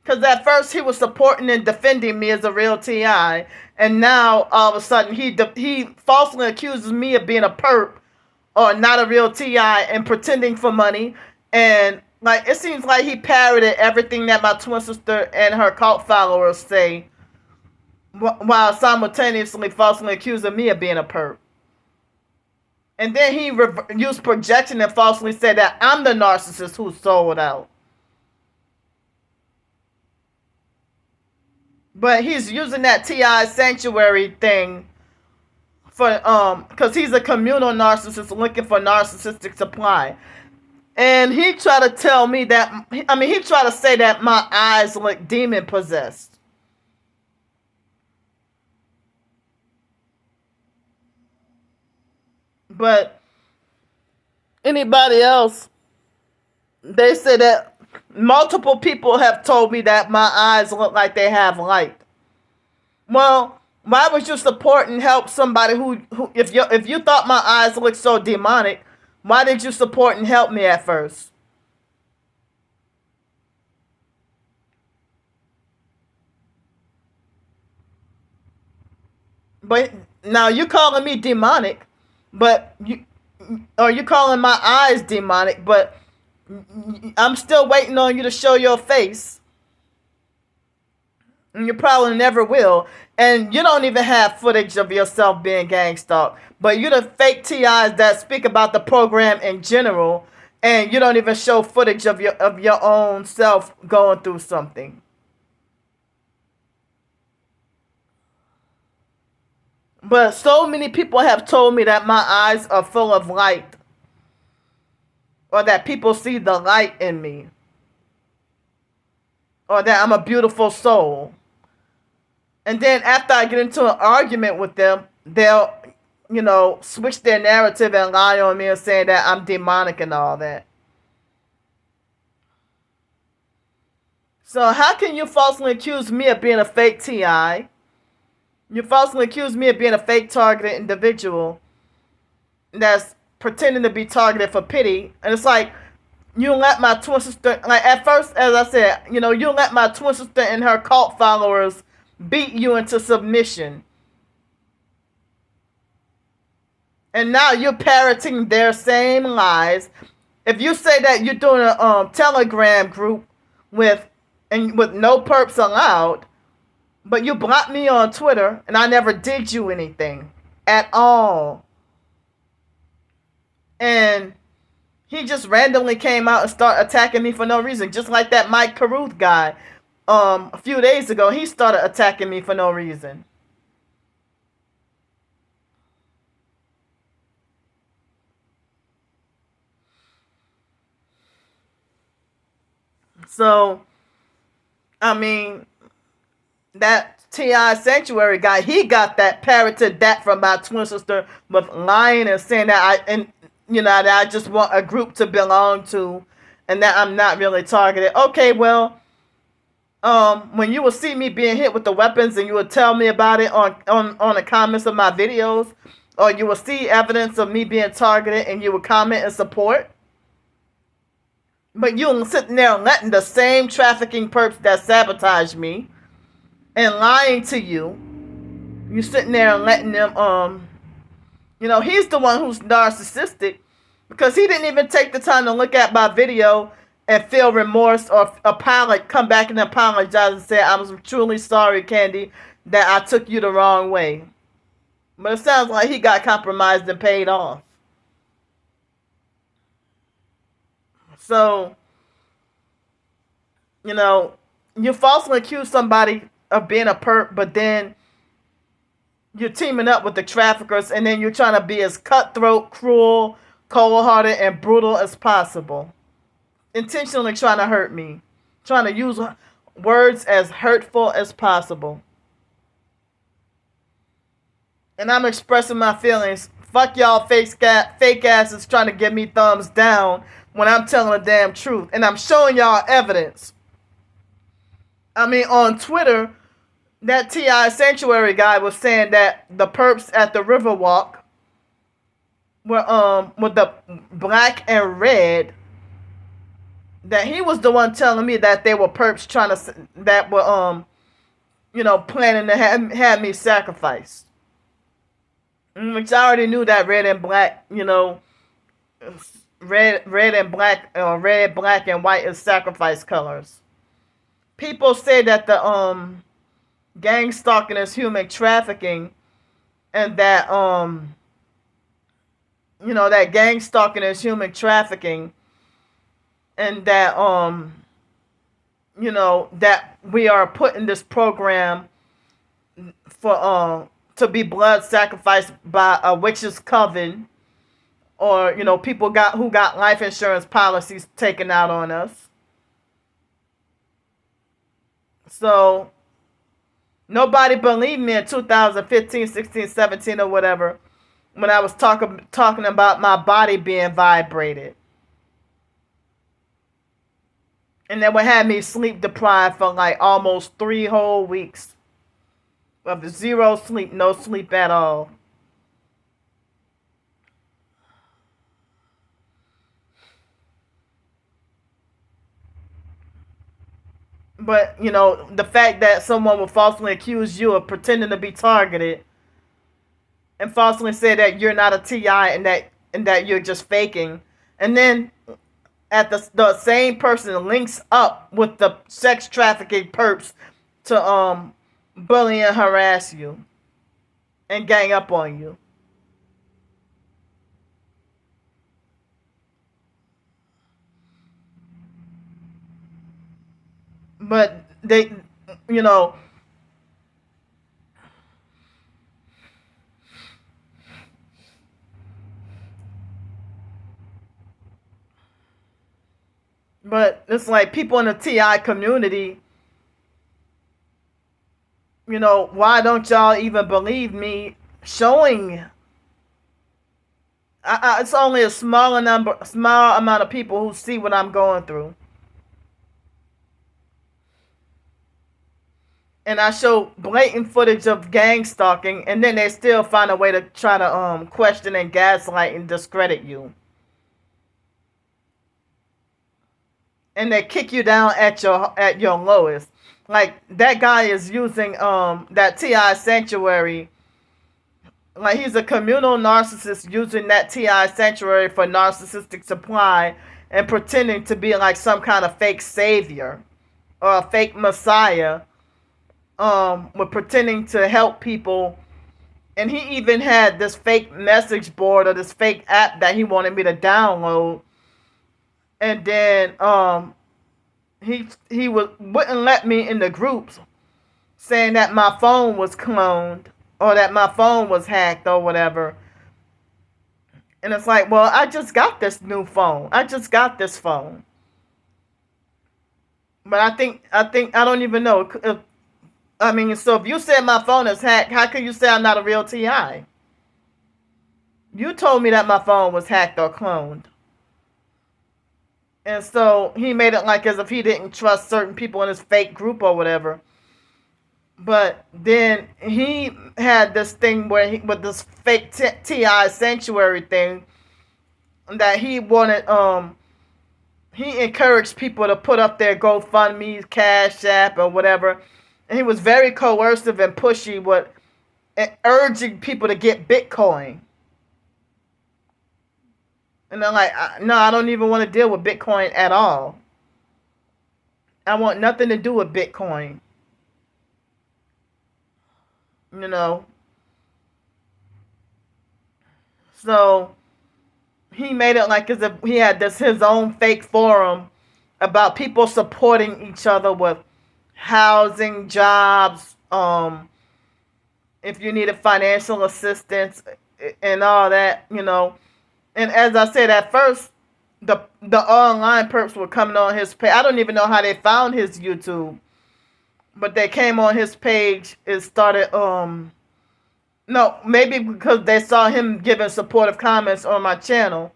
Because at first he was supporting and defending me as a real TI, and now all of a sudden he falsely accuses me of being a perp or not a real TI and pretending for money. And like it seems like he parroted everything that my twin sister and her cult followers say, while simultaneously falsely accusing me of being a perp. And then he used projection and falsely said that I'm the narcissist who sold out. But he's using that T.I. Sanctuary thing for because he's a communal narcissist looking for narcissistic supply. And he tried to tell me that, he tried to say that my eyes look demon possessed. But anybody else, they say that multiple people have told me that my eyes look like they have light. Well, why would you support and help somebody who if you thought my eyes looked so demonic, why did you support and help me at first? But now you calling me demonic, but you calling my eyes demonic, but I'm still waiting on you to show your face. And you probably never will. And you don't even have footage of yourself being gang stalked. But you're the fake TIs that speak about the program in general. And you don't even show footage of your own self going through something. But so many people have told me that my eyes are full of light. Or that people see the light in me. Or that I'm a beautiful soul. And then after I get into an argument with them, they'll, switch their narrative and lie on me and say that I'm demonic and all that. So how can you falsely accuse me of being a fake TI? You falsely accuse me of being a fake targeted individual that's pretending to be targeted for pity. And it's like, you let my twin sister, like at first, as I said, you let my twin sister and her cult followers beat you into submission. And now you're parroting their same lies. If you say that you're doing a Telegram group with no perps allowed, but you blocked me on Twitter and I never did you anything at all. And he just randomly came out and started attacking me for no reason. Just like that Mike Carruth guy. A few days ago, he started attacking me for no reason. So, I mean, that T.I. Sanctuary guy, he got that parroted that from my twin sister with lying and saying that that I just want a group to belong to and that I'm not really targeted. Okay, well, when you will see me being hit with the weapons and you will tell me about it on the comments of my videos, or you will see evidence of me being targeted and you will comment and support. But you're sitting there letting the same trafficking perps that sabotage me and lying to you, you sitting there and letting them, he's the one who's narcissistic because he didn't even take the time to look at my video and feel remorse or come back and apologize and say, I was truly sorry, Candy, that I took you the wrong way. But it sounds like he got compromised and paid off. So, you falsely accuse somebody of being a perp, but then you're teaming up with the traffickers, and then you're trying to be as cutthroat, cruel, cold-hearted, and brutal as possible. Intentionally trying to hurt me. Trying to use words as hurtful as possible. And I'm expressing my feelings. Fuck y'all fake asses trying to give me thumbs down when I'm telling the damn truth. And I'm showing y'all evidence. I mean, on Twitter, that T.I. Sanctuary guy was saying that the perps at the Riverwalk were with the black and red, that he was the one telling me that they were perps that were planning to have me sacrificed. Which I already knew that red and black, red and black, red, black, and white is sacrifice colors. People say that the gang stalking is human trafficking, and that that gang stalking is human trafficking, and that that we are put in this program for to be blood sacrificed by a witch's coven, or people who got life insurance policies taken out on us. So nobody believed me in 2015, 16, 17, or whatever when I was talking about my body being vibrated. And they would have me sleep deprived for like almost 3 whole weeks. Of zero sleep, no sleep at all. But, the fact that someone will falsely accuse you of pretending to be targeted and falsely say that you're not a TI and that you're just faking. And then at the same person links up with the sex trafficking perps to bully and harass you and gang up on you. But they, but it's like people in the TI community, why don't y'all even believe me showing? It's only a small amount of people who see what I'm going through. and I show blatant footage of gang stalking, and then they still find a way to try to question and gaslight and discredit you. And they kick you down at your lowest. Like that guy is using that TI sanctuary. Like he's a communal narcissist using that TI sanctuary for narcissistic supply and pretending to be like some kind of fake savior or a fake messiah. With pretending to help people. And he even had this fake message board or this fake app that he wanted me to download. And then he wouldn't let me in the groups, saying that my phone was cloned or that my phone was hacked or whatever. And it's like, well, I just got this new phone. I just got this phone. But I don't even know. So if you said my phone is hacked, how can you say I'm not a real TI? You told me that my phone was hacked or cloned. And so he made it like as if he didn't trust certain people in his fake group or whatever. But then he had this thing where with this fake TI sanctuary thing that he wanted, he encouraged people to put up their GoFundMe, CashApp, or whatever. And he was very coercive and pushy with urging people to get Bitcoin. And I'm like, no, I don't even want to deal with Bitcoin at all. I want nothing to do with Bitcoin. You know. So he made it like as if he had his own fake forum about people supporting each other with housing, jobs, if you needed financial assistance and all that, you know. And as I said, at first, the online perps were coming on his page. I don't even know how they found his YouTube, but they came on his page and started, no, maybe because they saw him giving supportive comments on my channel.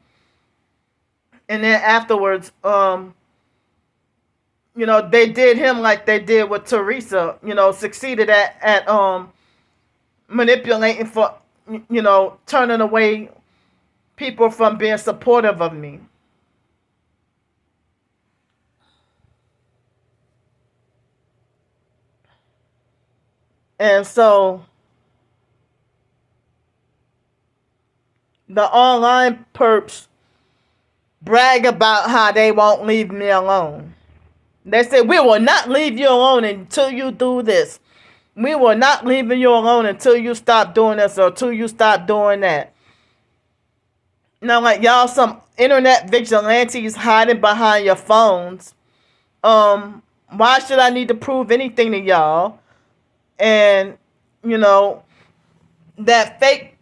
And then afterwards, you know, they did him like they did with Teresa, you know, succeeded at manipulating for, you know, turning away people from being supportive of me. And so the online perps brag about how they won't leave me alone. They say, we will not leave you alone until you do this. We will not leave you alone until you stop doing this or until you stop doing that. Now, like, y'all some internet vigilantes hiding behind your phones. Why should I need to prove anything to y'all? And, you know, that fake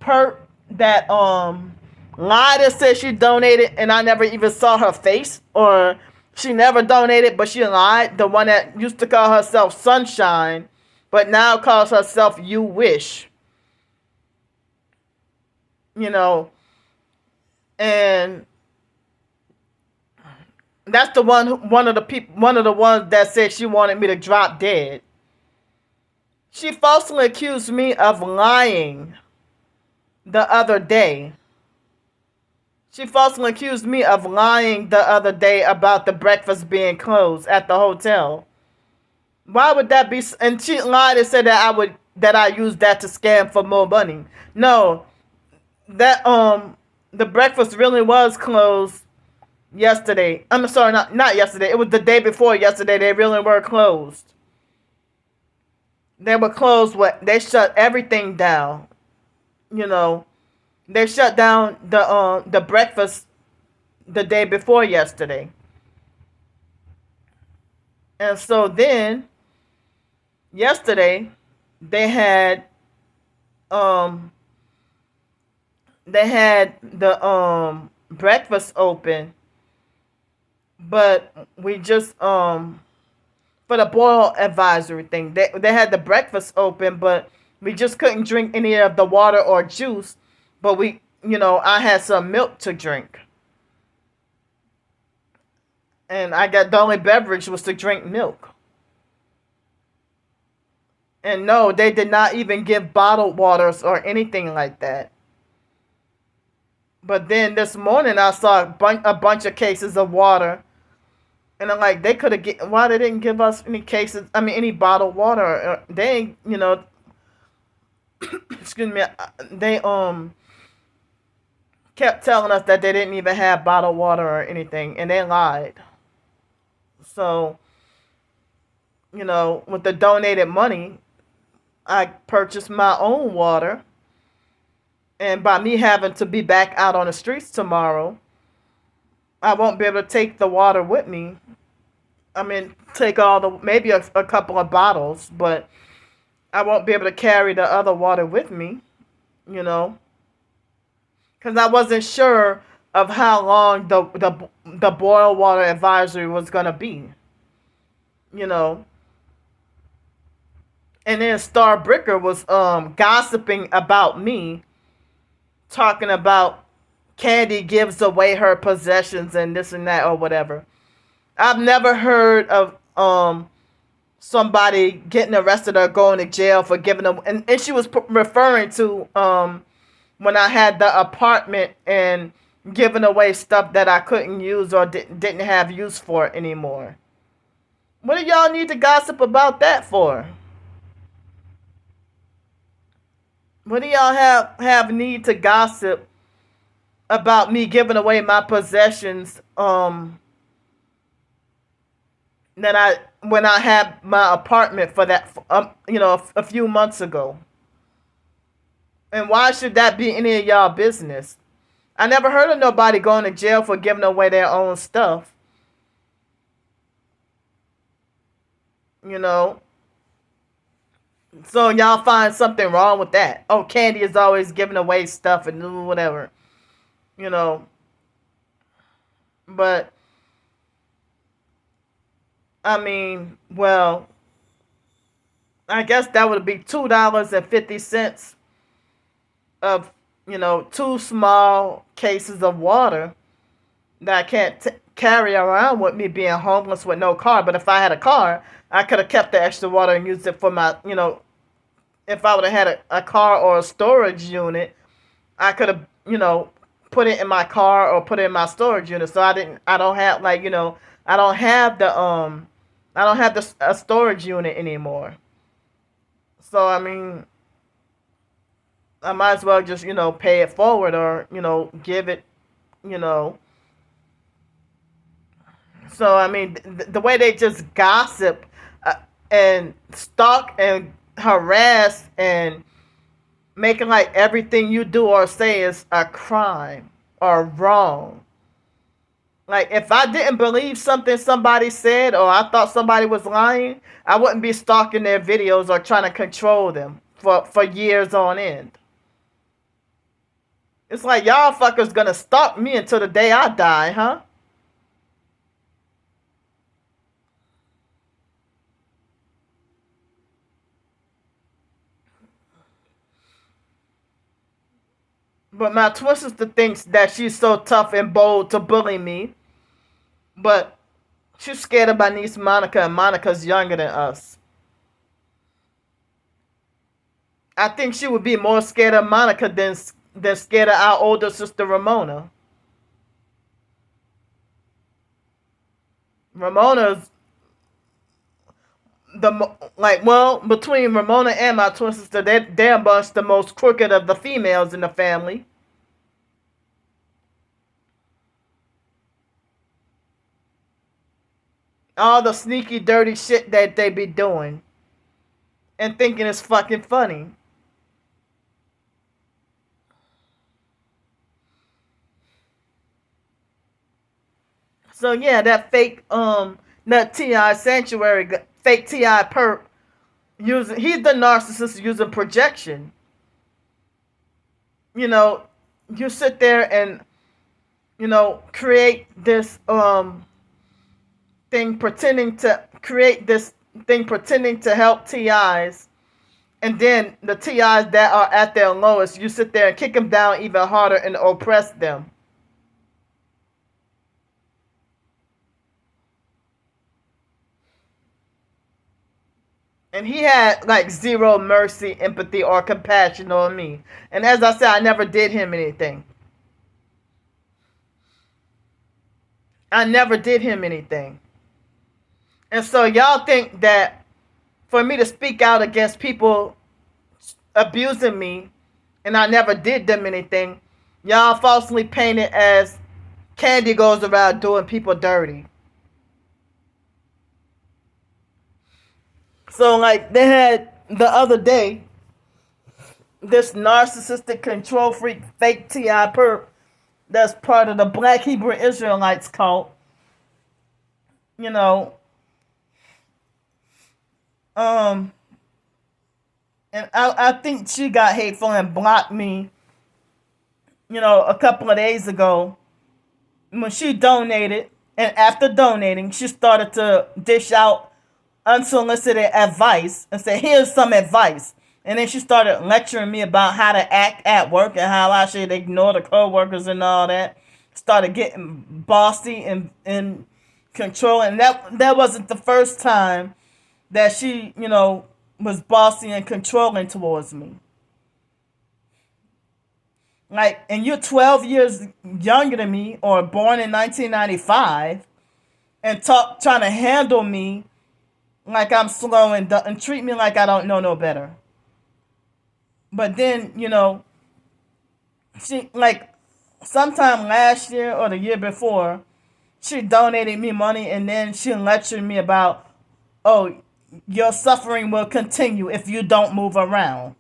perp that lied and said she donated and I never even saw her face, or she never donated but she lied. The one that used to call herself Sunshine but now calls herself You Wish. You know, and that's the one of the ones that said she wanted me to drop dead. She falsely accused me of lying the other day. She falsely accused me of lying the other day about the breakfast being closed at the hotel. Why would that be? And she lied and said that I used that to scam for more money. No, that the breakfast really was closed yesterday. I'm sorry, not yesterday. It was the day before yesterday. They really were closed. They were closed. They shut everything down. You know, they shut down the breakfast the day before yesterday. And so then yesterday they had the breakfast open, but we just for the boil advisory thing, they had the breakfast open, but we just couldn't drink any of the water or juice. But we, you know, I had some milk to drink, and I got the only beverage was to drink milk. And no, they did not even give bottled waters or anything like that. But then this morning I saw a bunch of cases of water. And I'm like, they could have why they didn't give us any cases, I mean, any bottled water. They ain't, excuse me, they kept telling us that they didn't even have bottled water or anything, and they lied. So, with the donated money, I purchased my own water. And by me having to be back out on the streets tomorrow, I won't be able to take the water with me. I mean, take maybe a couple of bottles, but I won't be able to carry the other water with me, because I wasn't sure of how long the boil water advisory was gonna be, you know. And then Star Bricker was gossiping about me, talking about Candy gives away her possessions and this and that or whatever. I've never heard of somebody getting arrested or going to jail for giving them, and she was referring to when I had the apartment and giving away stuff that I couldn't use or didn't have use for anymore. What do y'all need to gossip about that for? What do y'all have need to gossip about me giving away my possessions that when I had my apartment for that a few months ago? And why should that be any of y'all business? I never heard of nobody going to jail for giving away their own stuff. So y'all find something wrong with that. Oh, Candy is always giving away stuff and whatever. But I mean, well, I guess that would be $2.50 of, 2 small cases of water that I can't carry around with me being homeless with no car. But if I had a car, I could have kept the extra water and used it for my, if I would have had a car or a storage unit, I could have, put it in my car or put it in my storage unit. So I don't have a storage unit anymore. So, I mean, I might as well just, pay it forward or, give it, So, I mean, the way they just gossip and stalk and harass and making like everything you do or say is a crime or wrong. Like, if I didn't believe something somebody said or I thought somebody was lying, I wouldn't be stalking their videos or trying to control them for years on end. It's like y'all fuckers gonna stalk me until the day I die, huh? But my twin sister thinks that she's so tough and bold to bully me. But she's scared of my niece Monica, and Monica's younger than us. I think she would be more scared of Monica than scared of our older sister Ramona. Ramona's between Ramona and my twin sister, they're amongst the most crooked of the females in the family. All the sneaky, dirty shit that they be doing and thinking it's fucking funny. So yeah, that fake that T.I. sanctuary, fake T.I. perp, he's the narcissist using projection. You sit there and create this thing pretending to help TIs, and then the TIs that are at their lowest, you sit there and kick them down even harder and oppress them. And he had like zero mercy, empathy, or compassion on me. And as I said, I never did him anything. I never did him anything. And so y'all think that for me to speak out against people abusing me and I never did them anything, y'all falsely paint it as Candy goes around doing people dirty. So like they had the other day, this narcissistic control freak fake T.I. perp that's part of the Black Hebrew Israelites cult, you know, um, and I think she got hateful and blocked me, a couple of days ago when she donated. And after donating, she started to dish out unsolicited advice and say, here's some advice. And then she started lecturing me about how to act at work and how I should ignore the coworkers and all that. Started getting bossy and controlling. That wasn't the first time that she, was bossy and controlling towards me. Like, and you're 12 years younger than me or born in 1995 and trying to handle me like I'm slow and treat me like I don't know no better. But then, she, like, sometime last year or the year before, she donated me money and then she lectured me about, oh, your suffering will continue if you don't move around.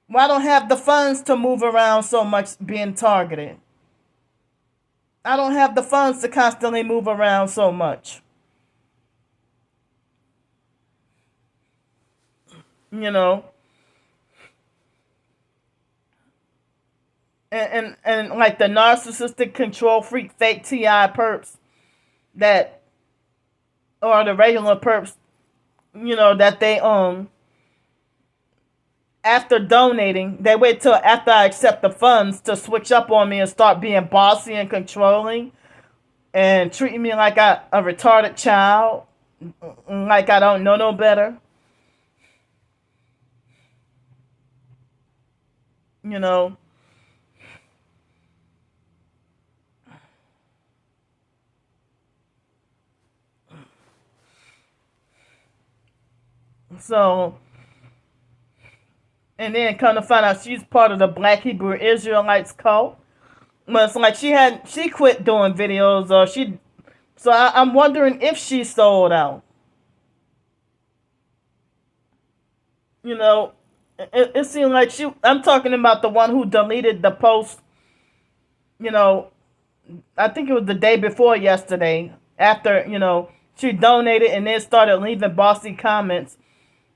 Well, I don't have the funds to move around so much being targeted. I don't have the funds to constantly move around so much. You know? And like the narcissistic control freak fake T.I. perps that, or the regular perps, that they after donating, they wait till after I accept the funds to switch up on me and start being bossy and controlling and treating me like a retarded child, like I don't know no better. You know. So, and then come to find out she's part of the Black Hebrew Israelites cult. Well, it's like she quit doing videos or so I'm wondering if she sold out. It seemed like I'm talking about the one who deleted the post, I think it was the day before yesterday, after, she donated and then started leaving bossy comments.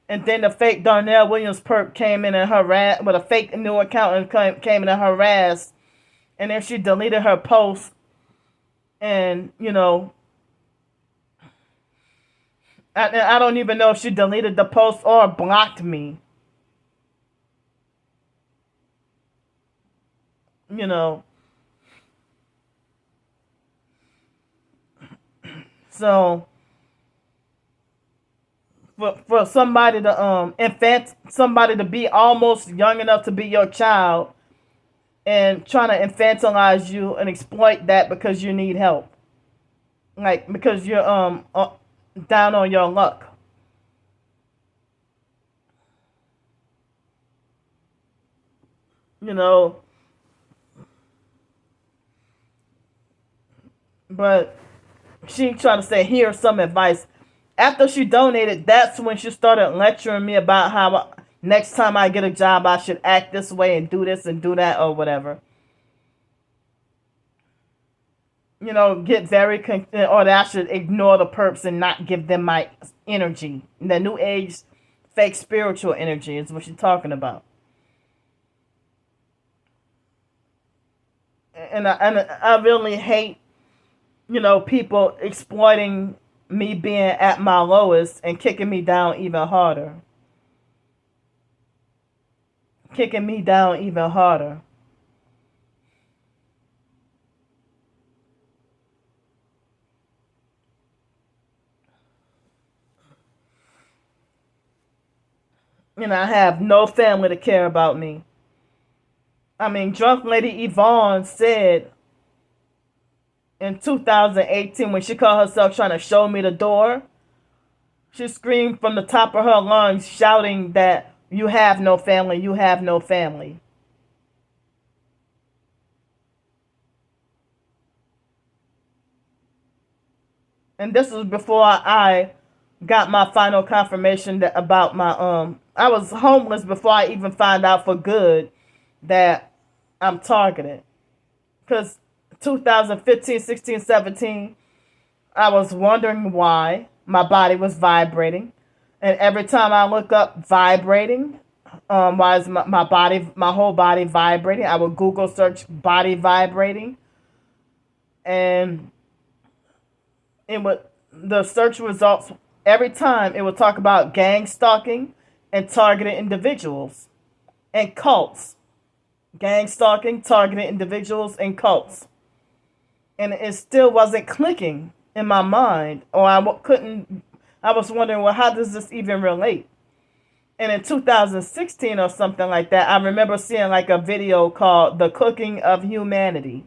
And then the fake Darnell Williams perp came in and harassed with a fake new account and came in and harassed. And then she deleted her post. And, I don't even know if she deleted the post or blocked me. So for somebody to somebody to be almost young enough to be your child and trying to infantilize you and exploit that because you need help, like because you're down on your luck. you know but she tried to say, here's some advice. After she donated, that's when she started lecturing me about how next time I get a job, I should act this way and do this and do that or whatever. Get very, or that I should ignore the perps and not give them my energy. The new age fake spiritual energy is what she's talking about. And I really hate, people exploiting me being at my lowest and kicking me down even harder. Kicking me down even harder. I have no family to care about me. I mean, drunk lady Yvonne said in 2018 when she called herself trying to show me the door, she screamed from the top of her lungs, shouting that you have no family, you have no family. And this was before I got my final confirmation that about my I was homeless before I even found out for good that I'm targeted. Because 2015, 16, 17, I was wondering why my body was vibrating. And every time I look up vibrating, why is my body, my whole body vibrating? I would Google search body vibrating. And it would, the search results, every time it would talk about gang stalking and targeted individuals and cults. Gang stalking, targeted individuals, and cults. And it still wasn't clicking in my mind, or I was wondering, well, how does this even relate? And in 2016 or something like that, I remember seeing like a video called The Cooking of Humanity.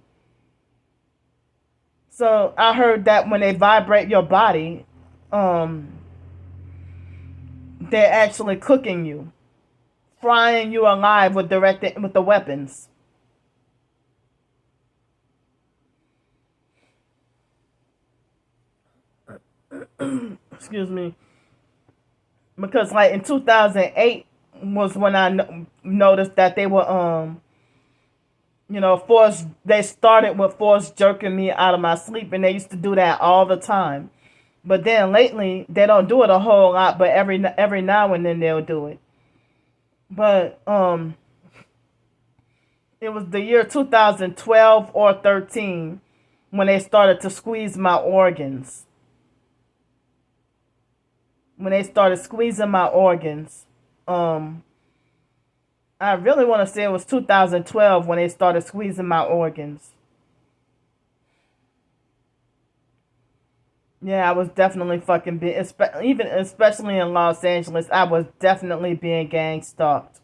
So I heard that when they vibrate your body, they're actually cooking you, frying you alive with the weapons. Excuse me. Because like in 2008 was when I noticed that they were they started with force jerking me out of my sleep, and they used to do that all the time. But then lately they don't do it a whole lot, but every now and then they'll do it. But it was the year 2012 or 13 when they started to squeeze my organs. When they started squeezing my organs, I really want to say it was 2012 when they started squeezing my organs. Yeah, I was definitely fucking being, especially in Los Angeles, I was definitely being gang stalked.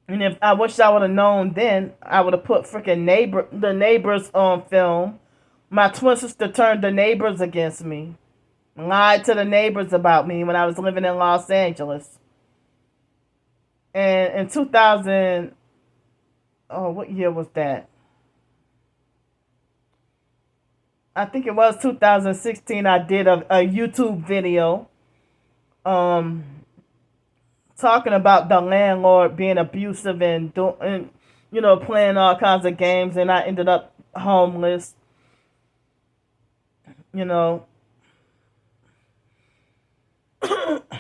And if I wish I would have known then, I would have put the neighbors on film. My twin sister turned the neighbors against me. Lied to the neighbors about me when I was living in Los Angeles. And in 2000, what year was that? I think it was 2016. I did a YouTube video, talking about the landlord being abusive and playing all kinds of games, and I ended up homeless.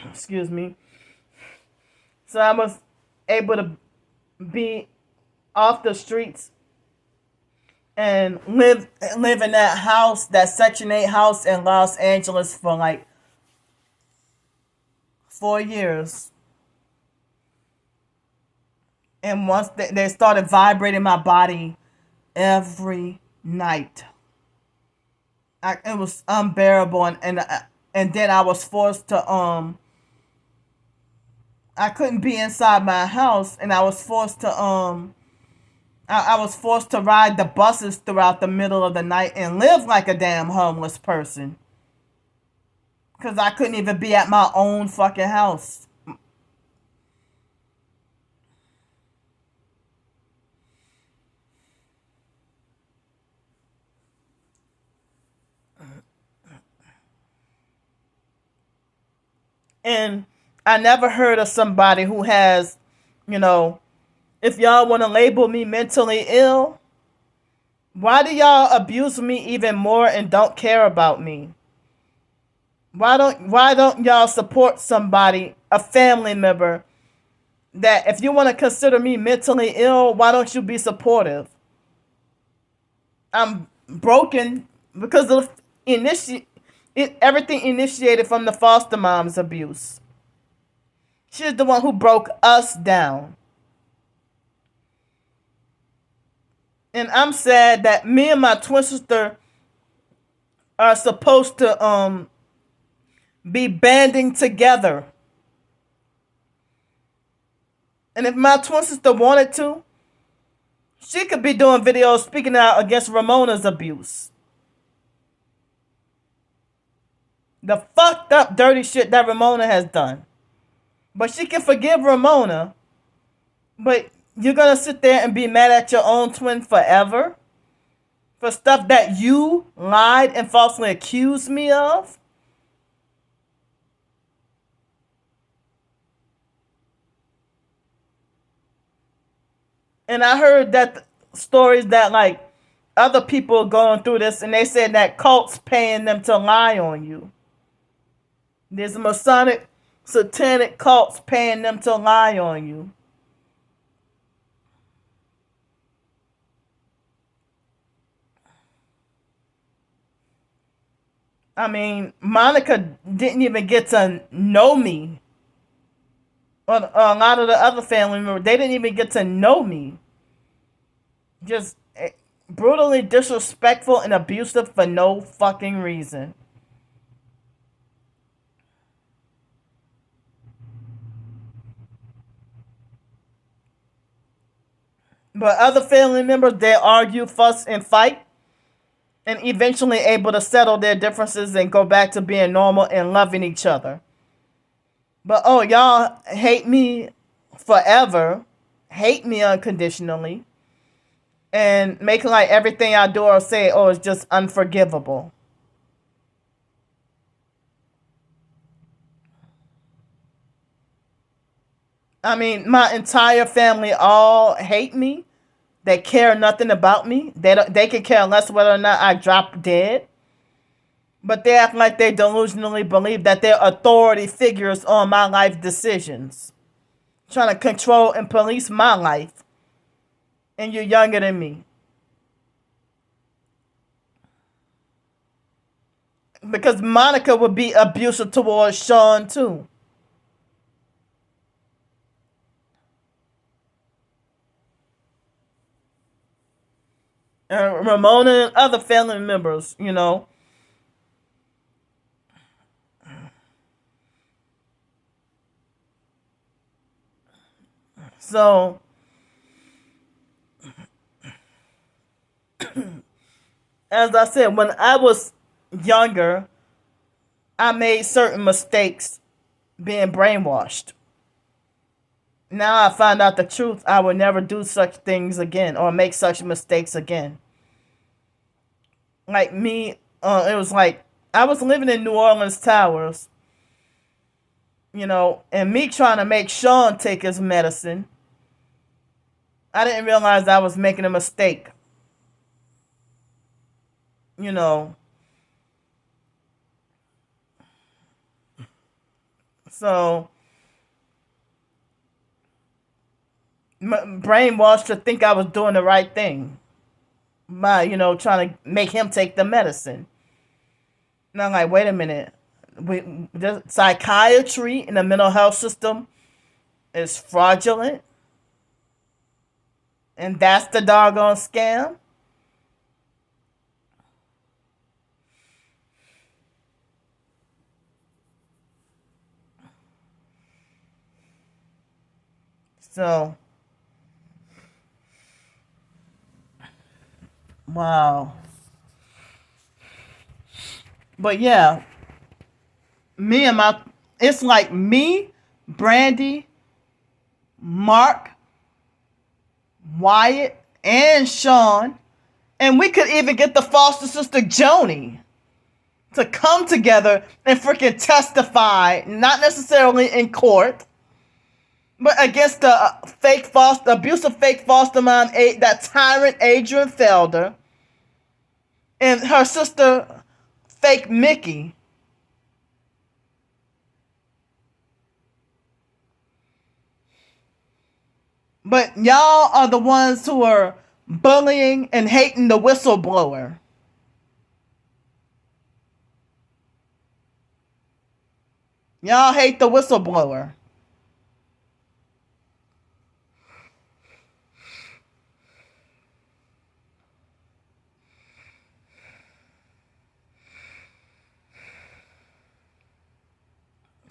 Excuse me. So I was able to be off the streets and live in that house, that Section 8 house in Los Angeles for like 4 years. And once they started vibrating my body every night, it was unbearable, and then I was forced to I couldn't be inside my house, and I was forced to I was forced to ride the buses throughout the middle of the night and live like a damn homeless person. Because I couldn't even be at my own fucking house. And I never heard of somebody who has, if y'all want to label me mentally ill, why do y'all abuse me even more and don't care about me? Why don't y'all support somebody, a family member, that if you want to consider me mentally ill, why don't you be supportive? I'm broken because of everything initiated from the foster mom's abuse. She's the one who broke us down. And I'm sad that me and my twin sister are supposed to be banding together And if my twin sister wanted to, she could be doing videos speaking out against Ramona's abuse. The fucked up, dirty shit that Ramona has done. But she can forgive Ramona. But you're gonna sit there and be mad at your own twin forever? For stuff that you lied and falsely accused me of? And I heard that stories that like other people going through this, and they said that cults paying them to lie on you. There's Masonic, satanic cults paying them to lie on you. I mean, Monica didn't even get to know me. Or a lot of the other family members, they didn't even get to know me. Just brutally disrespectful and abusive for no fucking reason. But other family members, they argue, fuss, and fight, and eventually able to settle their differences and go back to being normal and loving each other. But oh, y'all hate me forever, hate me unconditionally, and make like everything I do or say, oh, it's just unforgivable. I mean, my entire family all hate me. They care nothing about me. They could care less whether or not I drop dead. But they act like they delusionally believe that they're authority figures on my life decisions. Trying to control and police my life. And you're younger than me. Because Monica would be abusive towards Sean too. And Ramona and other family members, you know. So, as I said, when I was younger, I made certain mistakes being brainwashed. Now I find out the truth. I will never do such things again or make such mistakes again. Like me, it was like I was living in New Orleans Towers, you know, and me trying to make Sean take his medicine. I didn't realize I was making a mistake. You know. So, brainwashed to think I was doing the right thing by, you know, trying to make him take the medicine. And I'm like, wait a minute. The psychiatry in the mental health system is fraudulent. And that's the doggone scam. So, wow. But yeah, it's like me, Brandy, Mark, Wyatt, and Sean. And we could even get the foster sister Joni to come together and freaking testify, not necessarily in court, but against the abusive fake foster mom, that tyrant Adrian Felder, and her sister, fake Mickey. But y'all are the ones who are bullying and hating the whistleblower. Y'all hate the whistleblower.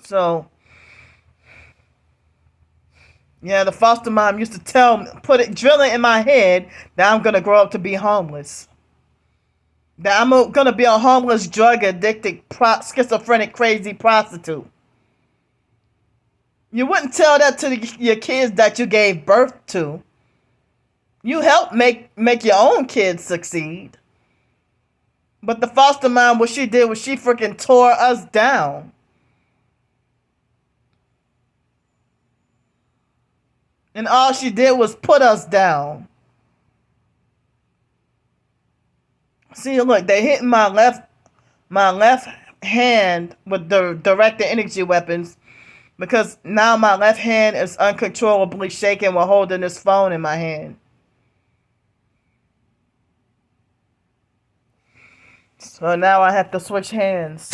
So, Yeah, the foster mom used to tell me, drill it in my head that I'm gonna grow up to be homeless. That I'm gonna be a homeless, drug addicted, schizophrenic, crazy prostitute. You wouldn't tell that to your kids that you gave birth to. You helped make your own kids succeed. But the foster mom, what she did was she freaking tore us down. And all she did was put us down. See, look, they hit my left hand with the directed energy weapons because now my left hand is uncontrollably shaking while holding this phone in my hand. So now I have to switch hands.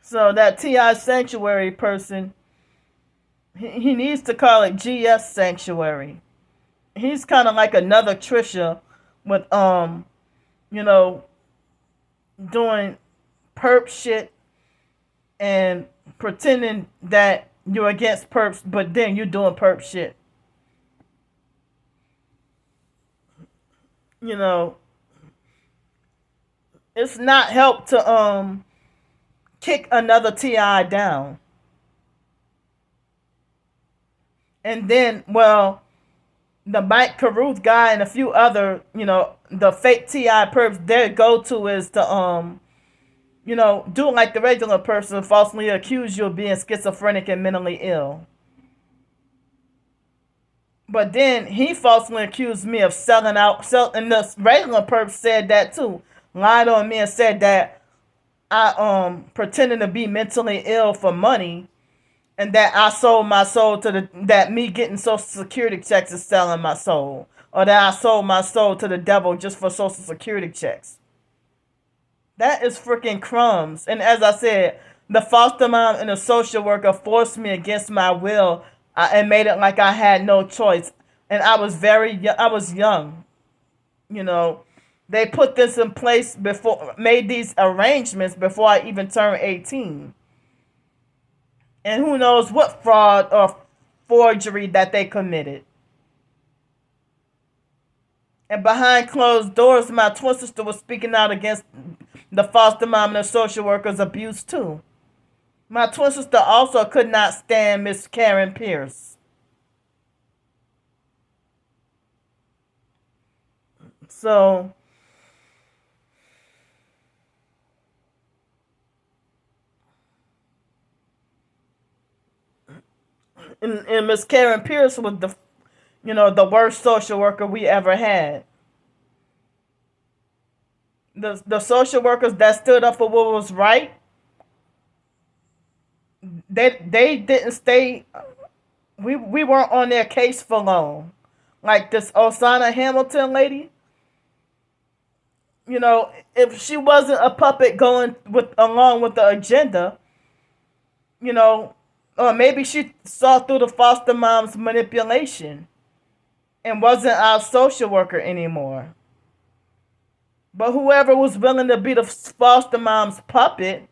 So that TI Sanctuary person, he needs to call it GS Sanctuary. He's kind of like another Trisha with, you know, doing perp shit and pretending that you're against perps, but then you're doing perp shit. You know, it's not help to kick another TI down. And then, well, the Mike Caruth guy and a few other, you know, the fake TI perps, their go-to is to, you know, do like the regular person, falsely accuse you of being schizophrenic and mentally ill. But then he falsely accused me of selling out, and the regular perp said that too. Lied on me and said that I pretending to be mentally ill for money, and that I sold my soul to that me getting Social Security checks is selling my soul, or that I sold my soul to the devil just for Social Security checks. That is freaking crumbs. And as I said, the foster mom and the social worker forced me against my will and made it like I had no choice. And I was I was young, you know. They put this in place made these arrangements before I even turned 18. And who knows what fraud or forgery that they committed. And behind closed doors, my twin sister was speaking out against the foster mom and the social worker's abuse too. My twin sister also could not stand Miss Karen Pierce. So, and Miss Karen Pierce was the worst social worker we ever had. The social workers that stood up for what was right, they didn't stay. We weren't on their case for long. Like this Osana Hamilton lady, you know, if she wasn't a puppet going along with the agenda, you know, or maybe she saw through the foster mom's manipulation and wasn't our social worker anymore. But whoever was willing to be the foster mom's puppet,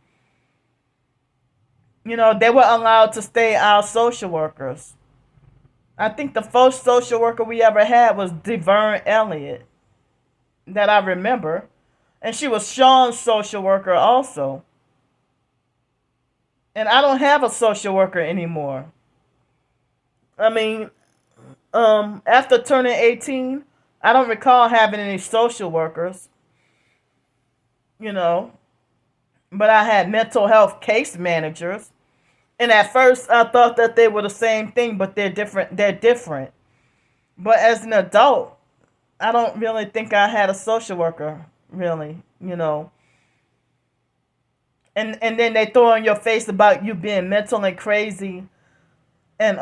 you know, they were allowed to stay our social workers. I think the first social worker we ever had was Deverne Elliott, that I remember. And she was Sean's social worker also. And I don't have a social worker anymore. I mean, after turning 18, I don't recall having any social workers. You know, but I had mental health case managers. And at first I thought that they were the same thing, but they're different. But as an adult, I don't really think I had a social worker, really, you know. And then they throw in your face about you being mentally crazy, and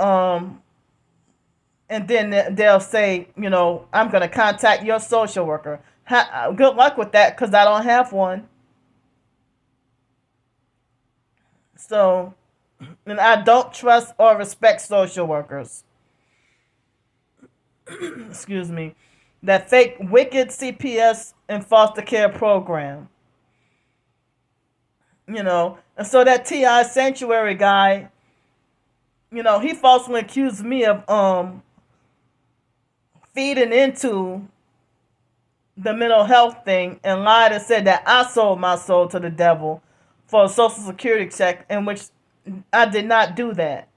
then they'll say, you know, I'm gonna contact your social worker. Good luck with that, because I don't have one. So, and I don't trust or respect social workers. Excuse me. That fake, wicked CPS and foster care program. And so that T.I. Sanctuary guy, he falsely accused me of feeding into the mental health thing and lied and said that I sold my soul to the devil for a social security check, in which I did not do that.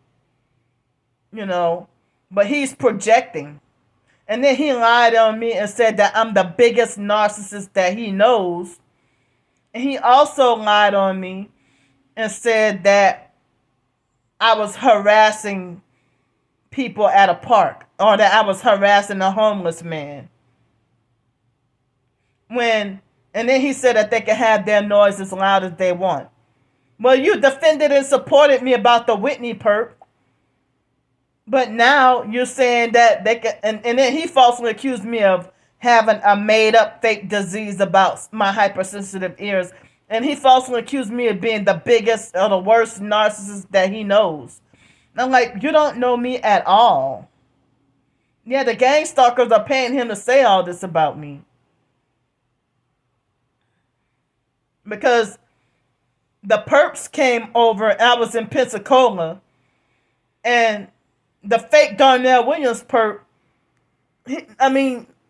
But he's projecting. And then he lied on me and said that I'm the biggest narcissist that he knows. And he also lied on me and said that I was harassing people at a park, or that I was harassing a homeless man. And then he said that they could have their noise as loud as they want. Well, you defended and supported me about the Whitney perp. But now you're saying that they can, and then he falsely accused me of having a made up fake disease about my hypersensitive ears. And he falsely accused me of being the biggest or the worst narcissist that he knows. And I'm like, you don't know me at all. Yeah, the gang stalkers are paying him to say all this about me. Because the perps came over, I was in Pensacola, and the fake Darnell Williams perp,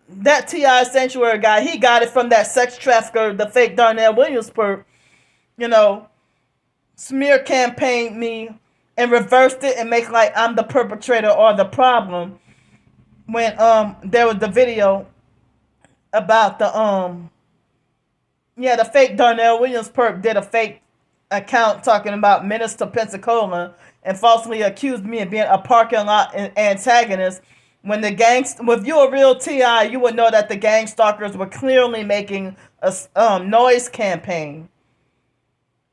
that T.I. Sanctuary guy, he got it from that sex trafficker, the fake Darnell Williams perp, smear campaigned me and reversed it and make like I'm the perpetrator or the problem when there was the video about the fake Darnell Williams perp did a fake account talking about Minister Pensacola and falsely accused me of being a parking lot antagonist. When the if you a real T.I., you would know that the gang stalkers were clearly making a noise campaign.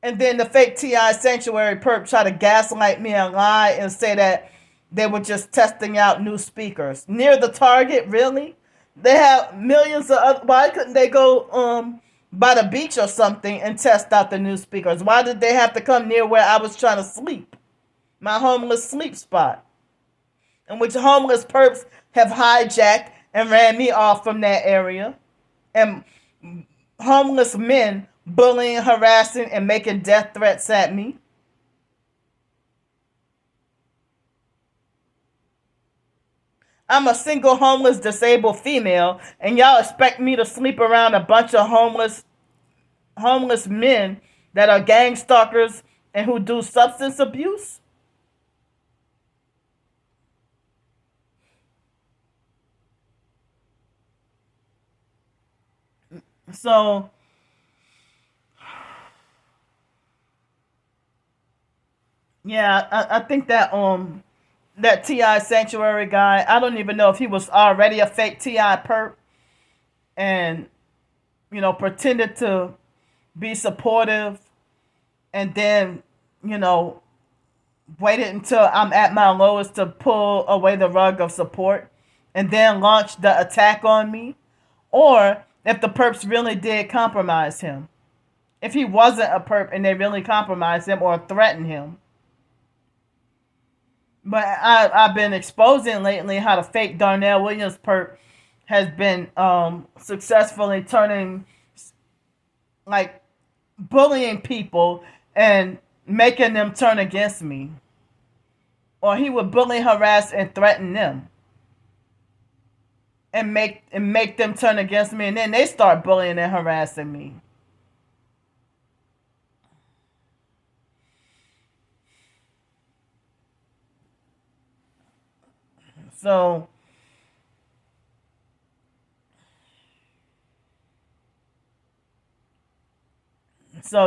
And then the fake T.I. Sanctuary perp try to gaslight me and lie and say that they were just testing out new speakers. Near the target, really? They have millions of other... Why couldn't they go by the beach or something and test out the new speakers? Why did they have to come near where I was trying to sleep? My homeless sleep spot. In which homeless perps have hijacked and ran me off from that area. And homeless men bullying, harassing, and making death threats at me. I'm a single, homeless, disabled female, and y'all expect me to sleep around a bunch of homeless men that are gang stalkers and who do substance abuse? So, yeah, I think that that T.I. Sanctuary guy, I don't even know if he was already a fake T.I. perp and, pretended to be supportive and then, waited until I'm at my lowest to pull away the rug of support and then launch the attack on me. Or if the perps really did compromise him. If he wasn't a perp and they really compromised him or threatened him. But I've been exposing lately how the fake Darnell Williams perp has been successfully turning, like, bullying people and making them turn against me. Or he would bully, harass, and threaten them. And make them turn against me, and then they start bullying and harassing me. So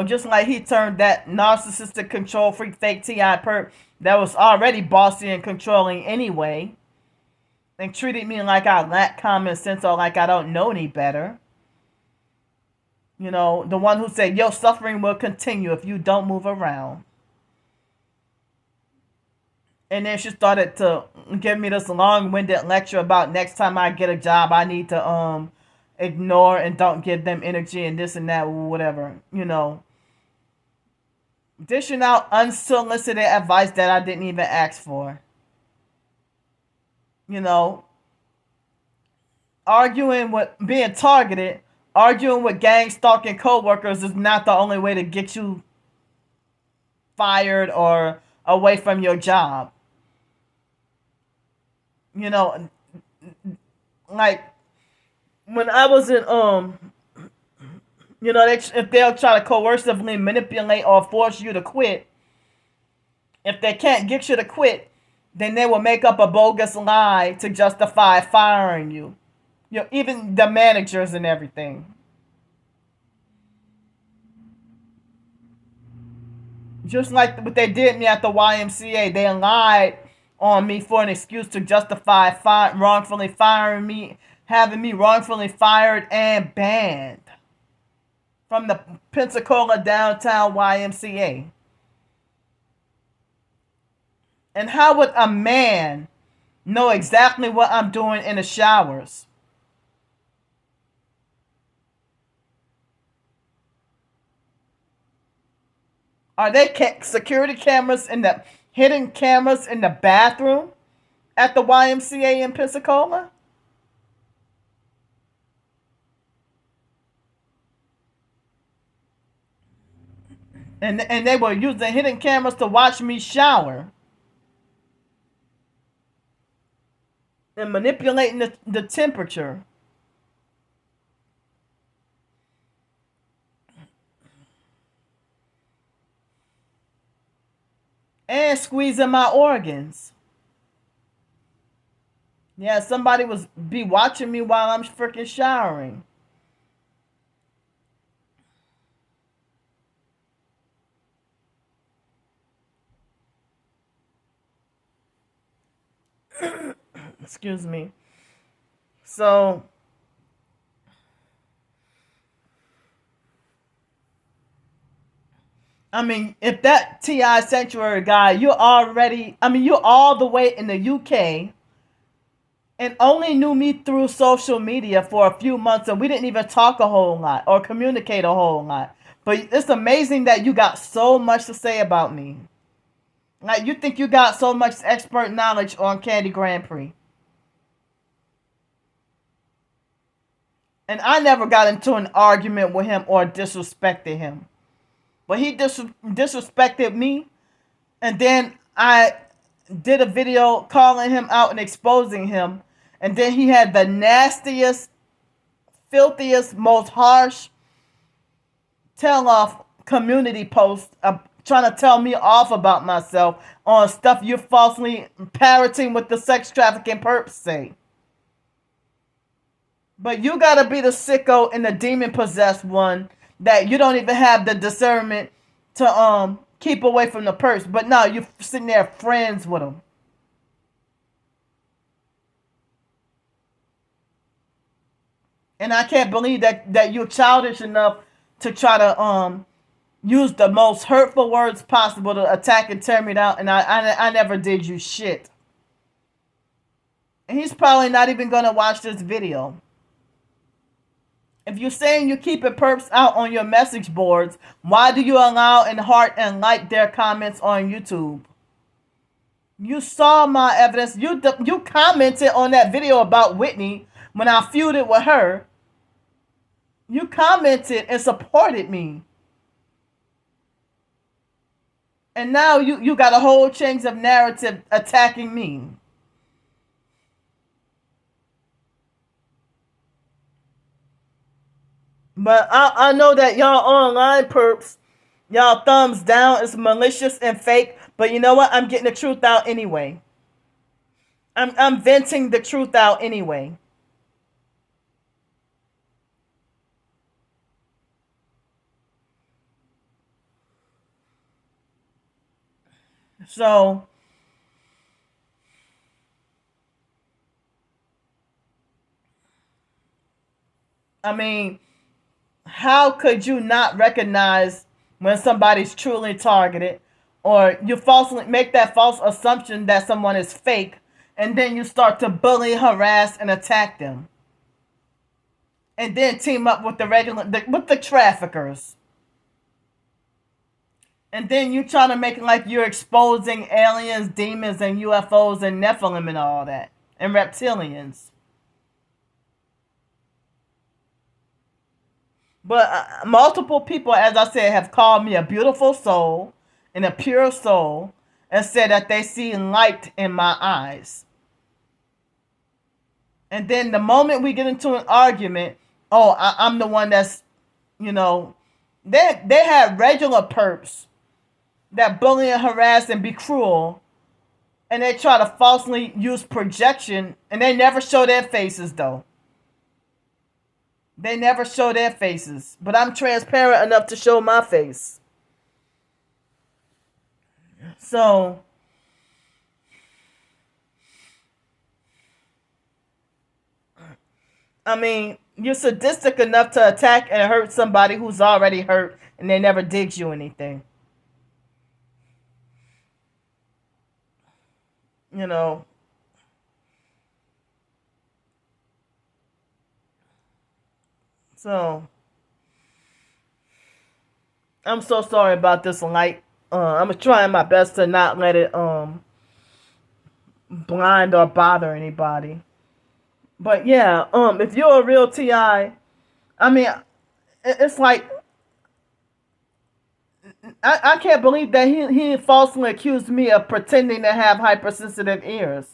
just like he turned that narcissistic control freak fake T.I. perp that was already bossy and controlling anyway, and treated me like I lack common sense or like I don't know any better. The one who said, your suffering will continue if you don't move around. And then she started to give me this long-winded lecture about next time I get a job, I need to ignore and don't give them energy and this and that, whatever. Dishing out unsolicited advice that I didn't even ask for. Arguing with being targeted, arguing with gang stalking coworkers is not the only way to get you fired or away from your job. You know, like when I was in if they'll try to coercively manipulate or force you to quit, if they can't get you to quit, then they will make up a bogus lie to justify firing you. You know, even the managers and everything. Just like what they did me at the YMCA, they lied on me for an excuse to justify wrongfully firing me, having me wrongfully fired and banned from the Pensacola downtown YMCA. And how would a man know exactly what I'm doing in the showers? Are there security cameras in the hidden cameras in the bathroom at the YMCA in Pensacola? And they were using hidden cameras to watch me shower and manipulating the temperature. And squeezing my organs. Yeah, somebody was be watching me while I'm freaking showering. Excuse me. So, I mean, if that T.I. Sanctuary guy, you're all the way in the UK and only knew me through social media for a few months, and we didn't even talk a whole lot or communicate a whole lot. But it's amazing that you got so much to say about me. Like, you think you got so much expert knowledge on Candy Grand Prix. And I never got into an argument with him or disrespected him. But he disrespected me. And then I did a video calling him out and exposing him. And then he had the nastiest, filthiest, most harsh tell-off community post trying to tell me off about myself on stuff you're falsely parroting what the sex trafficking perps say. But you gotta be the sicko and the demon-possessed one that you don't even have the discernment to keep away from the perps. But no, you're sitting there friends with them. And I can't believe that you're childish enough to try to use the most hurtful words possible to attack and tear me down. And I never did you shit. And he's probably not even gonna watch this video. If you're saying you're keeping perps out on your message boards, why do you allow and heart and like their comments on YouTube? You saw my evidence. You commented on that video about Whitney when I feuded with her. You commented and supported me. And now you got a whole change of narrative attacking me. But I know that y'all online perps, y'all thumbs down is malicious and fake. But you know what? I'm getting the truth out anyway. I'm venting the truth out anyway. So, I mean, how could you not recognize when somebody's truly targeted, or you falsely make that false assumption that someone is fake, and then you start to bully, harass, and attack them, and then team up with with the traffickers, and then you try to make it like you're exposing aliens, demons, and UFOs, and Nephilim, and all that, and reptilians. But multiple people, as I said, have called me a beautiful soul and a pure soul, and said that they see light in my eyes. And then the moment we get into an argument, I'm the one that's, they had regular perps that bully and harass and be cruel, and they try to falsely use projection, and they never show their faces though. They never show their faces, but I'm transparent enough to show my face. So, I mean, you're sadistic enough to attack and hurt somebody who's already hurt, and they never did you anything. So, I'm so sorry about this light. I'm trying my best to not let it blind or bother anybody. But yeah, if you're a real TI, I mean, it's like I can't believe that he falsely accused me of pretending to have hypersensitive ears.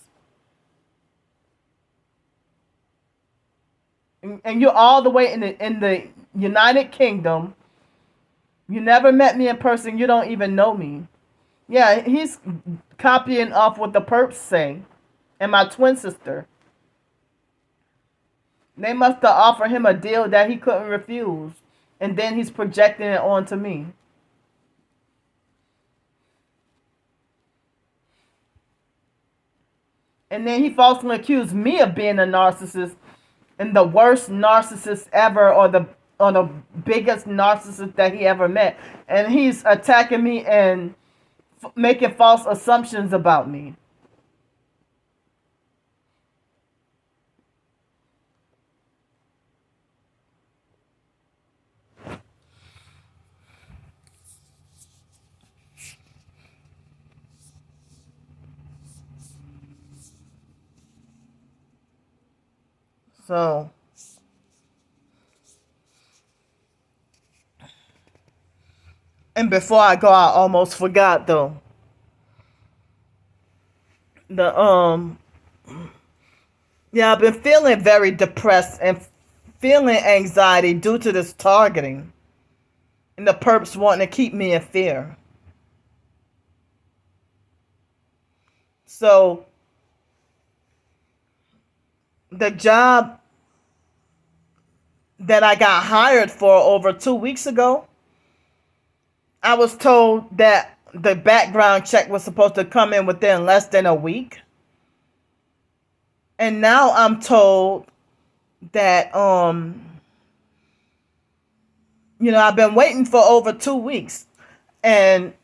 And you're all the way in the United Kingdom. You never met me in person. You don't even know me. Yeah, he's copying off what the perps say, and my twin sister. They must have offered him a deal that he couldn't refuse, and then he's projecting it onto me. And then he falsely accused me of being a narcissist, and the worst narcissist ever, or the biggest narcissist that he ever met. And he's attacking me and making false assumptions about me. So, and before I go, I almost forgot though. Yeah, I've been feeling very depressed and feeling anxiety due to this targeting, and the perps wanting to keep me in fear. So, the job that I got hired for over 2 weeks ago, I was told that the background check was supposed to come in within less than a week. And now I'm told that I've been waiting for over 2 weeks. And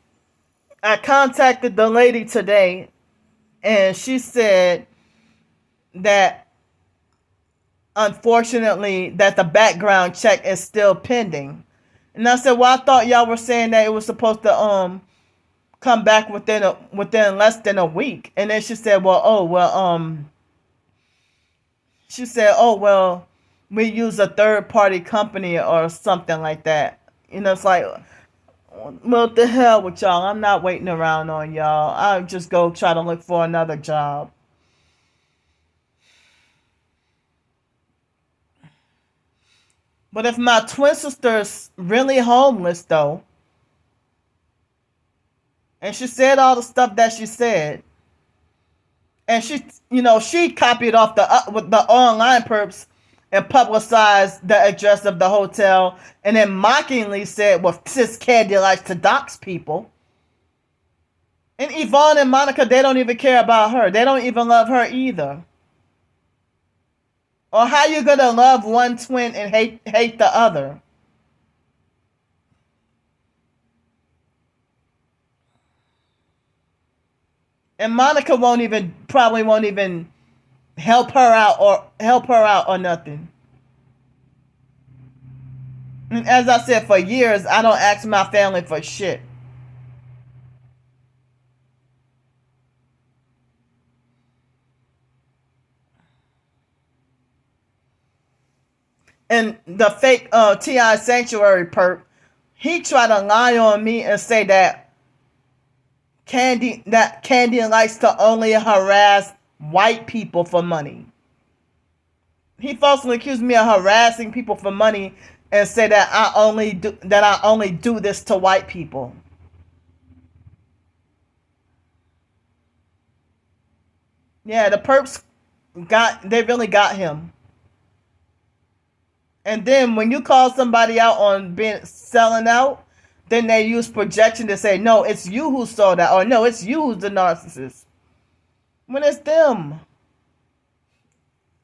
I contacted the lady today, and she said that unfortunately that the background check is still pending. And I said, well, I thought y'all were saying that it was supposed to come back within less than a week. And then she said, we use a third party company or something like that. It's like, well, what the hell with y'all? I'm not waiting around on y'all. I'll just go try to look for another job. But if my twin sister's really homeless though, and she said all the stuff that she said, and she copied off with the online perps and publicized the address of the hotel, and then mockingly said, well, sis Candy likes to dox people. And Yvonne and Monica, they don't even care about her. They don't even love her either. Or how you gonna love one twin and hate the other? And Monica probably won't even help her out or nothing. And as I said, for years, I don't ask my family for shit. And the fake TI Sanctuary perp, he tried to lie on me and say that Candy likes to only harass white people for money. He falsely accused me of harassing people for money and said that I only do this to white people. Yeah, the perps they really got him. And then when you call somebody out on selling out, then they use projection to say, no, it's you who sold out, or no, it's you who's the narcissist. When it's them.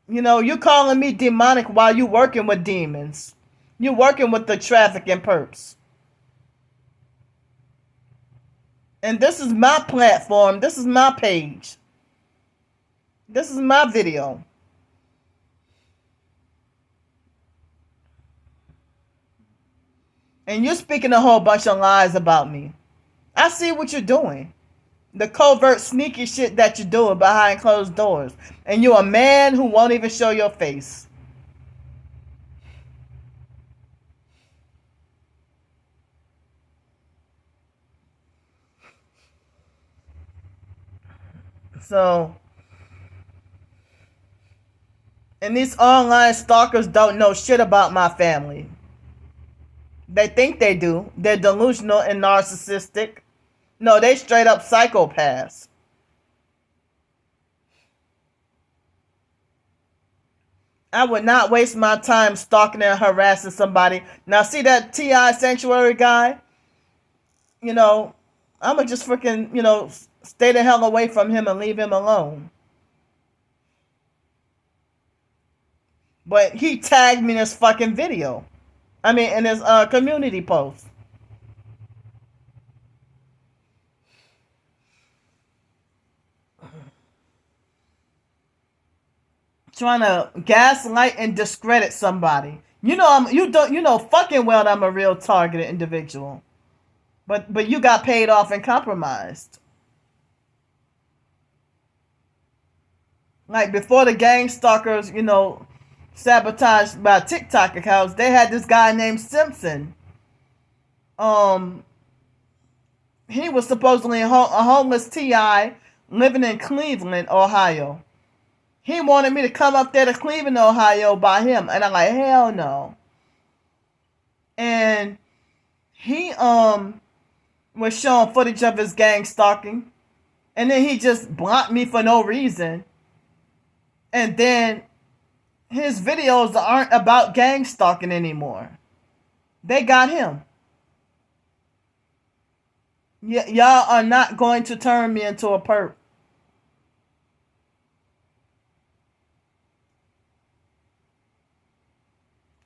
You know, you calling me demonic while you working with demons. You working with the trafficking perps. And this is my platform. This is my page. This is my video. And you're speaking a whole bunch of lies about me. I see what you're doing. The covert, sneaky shit that you're doing behind closed doors. And you're a man who won't even show your face. So, and these online stalkers don't know shit about my family. They think they do. They're delusional and narcissistic. No, they straight up psychopaths. I would not waste my time stalking and harassing somebody. Now, see that T.I. sanctuary guy? You know, I'm going to just freaking, stay the hell away from him and leave him alone. But he tagged me in this fucking video. I mean, in his community post. Trying to gaslight and discredit somebody. You know fucking well that I'm a real targeted individual. But you got paid off and compromised. Like before the gang stalkers, sabotaged by TikTok accounts, they had this guy named Simpson. He was supposedly a homeless T.I. living in Cleveland, Ohio. He wanted me to come up there to Cleveland, Ohio by him. And I'm like, hell no. And he was showing footage of his gang stalking. And then he just blocked me for no reason. And then his videos aren't about gang stalking anymore. They got him. Y'all are not going to turn me into a perp.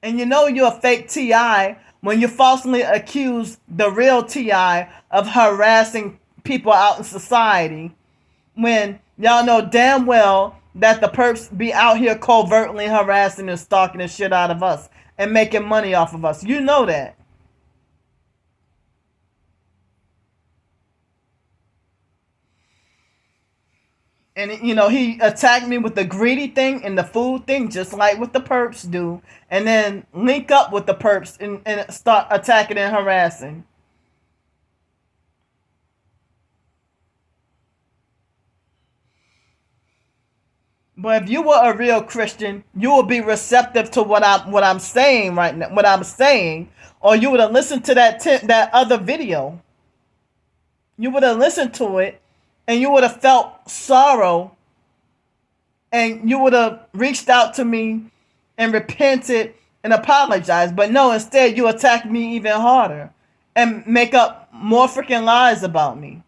And you know you're a fake T.I. when you falsely accuse the real T.I. of harassing people out in society. When y'all know damn well that the perps be out here covertly harassing and stalking the shit out of us and making money off of us. You know that. And, he attacked me with the greedy thing and the food thing, just like what the perps do. And then link up with the perps and start attacking and harassing. But if you were a real Christian, you would be receptive to what I'm saying right now, what I'm saying, or you would have listened to that other video. You would have listened to it, and you would have felt sorrow, and you would have reached out to me and repented and apologized. But no, instead you attack me even harder and make up more freaking lies about me.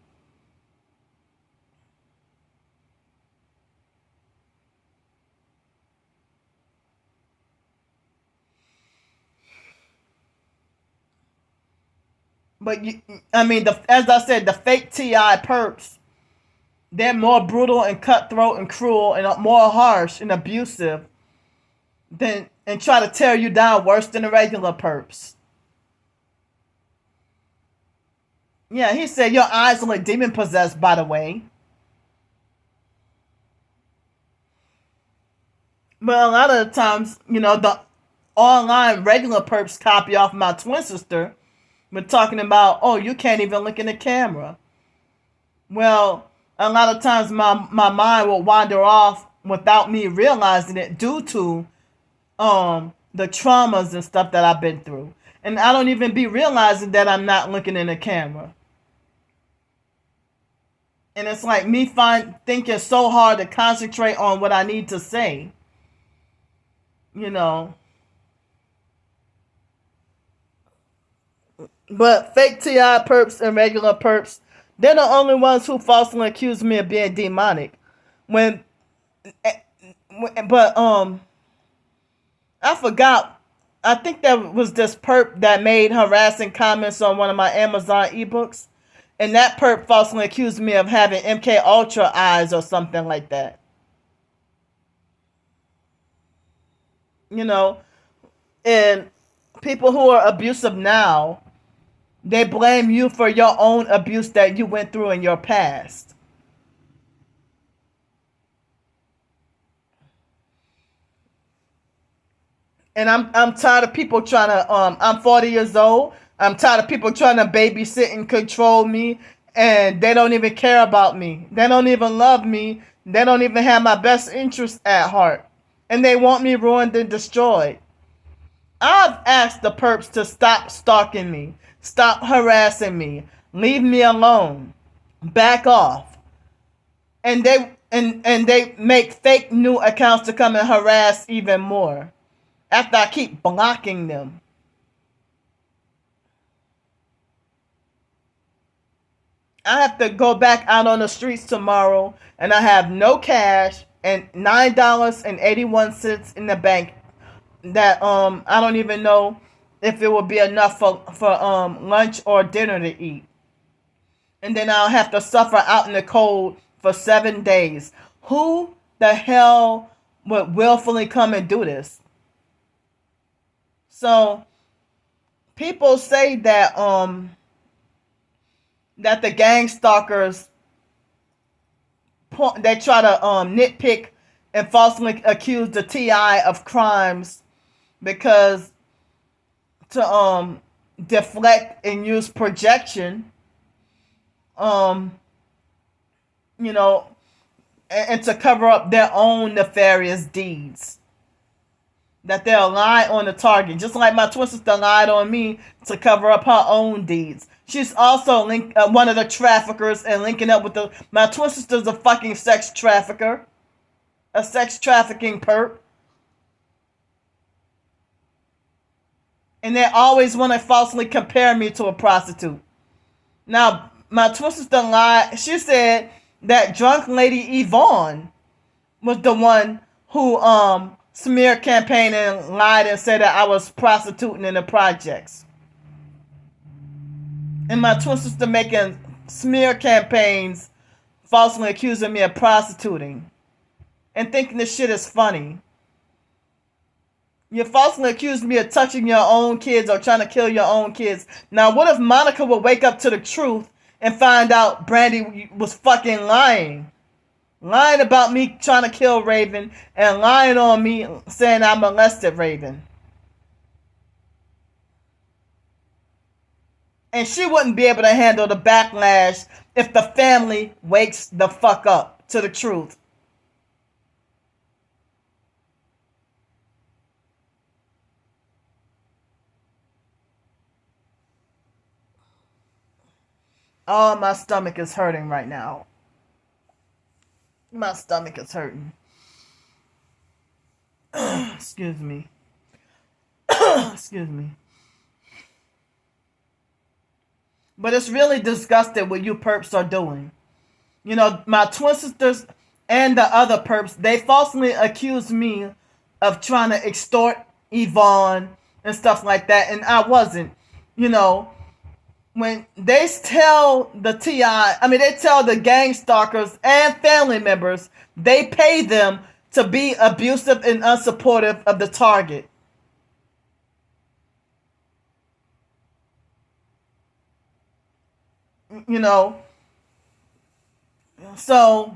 But as I said, the fake T.I. perps, they're more brutal and cutthroat and cruel and more harsh and abusive and try to tear you down worse than the regular perps. Yeah, he said your eyes are like demon possessed, by the way. But a lot of the times, the online regular perps copy off my twin sister. We're talking about, oh, you can't even look in the camera. Well, a lot of times my mind will wander off without me realizing it due to the traumas and stuff that I've been through. And I don't even be realizing that I'm not looking in the camera. And it's like me thinking so hard to concentrate on what I need to say. You know. But fake TI perps and regular perps, they're the only ones who falsely accuse me of being demonic. When but I forgot. I think that was this perp that made harassing comments on one of my Amazon ebooks. And that perp falsely accused me of having MK Ultra eyes or something like that. You know, and people who are abusive now, they blame you for your own abuse that you went through in your past. And I'm tired of people trying to I'm 40 years old. I'm tired of people trying to babysit and control me, and they don't even care about me. They don't even love me. They don't even have my best interest at heart. And they want me ruined and destroyed. I've asked the perps to stop stalking me, stop harassing me, leave me alone, back off. And they make fake new accounts to come and harass even more after I keep blocking them. I have to go back out on the streets tomorrow, and I have no cash and $9.81 in the bank that I don't even know if it will be enough for lunch or dinner to eat. And then I'll have to suffer out in the cold for 7 days. Who the hell would willfully come and do this? So people say that that the gang stalkers, they try to nitpick and falsely accuse the TI of crimes because to deflect and use projection, you know, and to cover up their own nefarious deeds. That they'll lie on the target, just like my twin sister lied on me to cover up her own deeds. She's also one of the traffickers and linking up with my twin sister's a fucking sex trafficker, a sex trafficking perp. And they always want to falsely compare me to a prostitute. Now, my twin sister lied. She said that drunk lady Yvonne was the one who smear campaign and lied and said that I was prostituting in the projects. And my twin sister making smear campaigns, falsely accusing me of prostituting and thinking this shit is funny. You falsely accused me of touching your own kids or trying to kill your own kids. Now, what if Monica would wake up to the truth and find out Brandy was fucking lying? Lying about me trying to kill Raven and lying on me saying I molested Raven. And she wouldn't be able to handle the backlash if the family wakes the fuck up to the truth. Oh, my stomach is hurting right now. My stomach is hurting. Excuse me. Excuse me. But it's really disgusting what you perps are doing. You know, my twin sisters and the other perps, they falsely accused me of trying to extort Yvonne and stuff like that, and I wasn't. You know, when they tell the they tell the gang stalkers and family members, they pay them to be abusive and unsupportive of the target. You know, so,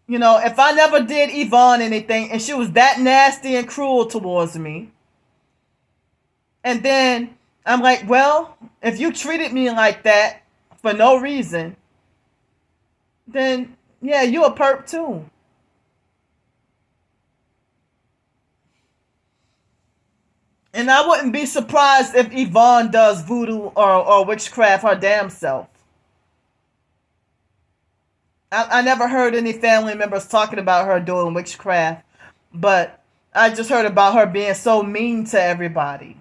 you know, if I never did Yvonne anything and she was that nasty and cruel towards me, and then I'm like, well, if you treated me like that for no reason, then yeah, you a perp too. And I wouldn't be surprised if Yvonne does voodoo or witchcraft her damn self. I never heard any family members talking about her doing witchcraft, but I just heard about her being so mean to everybody.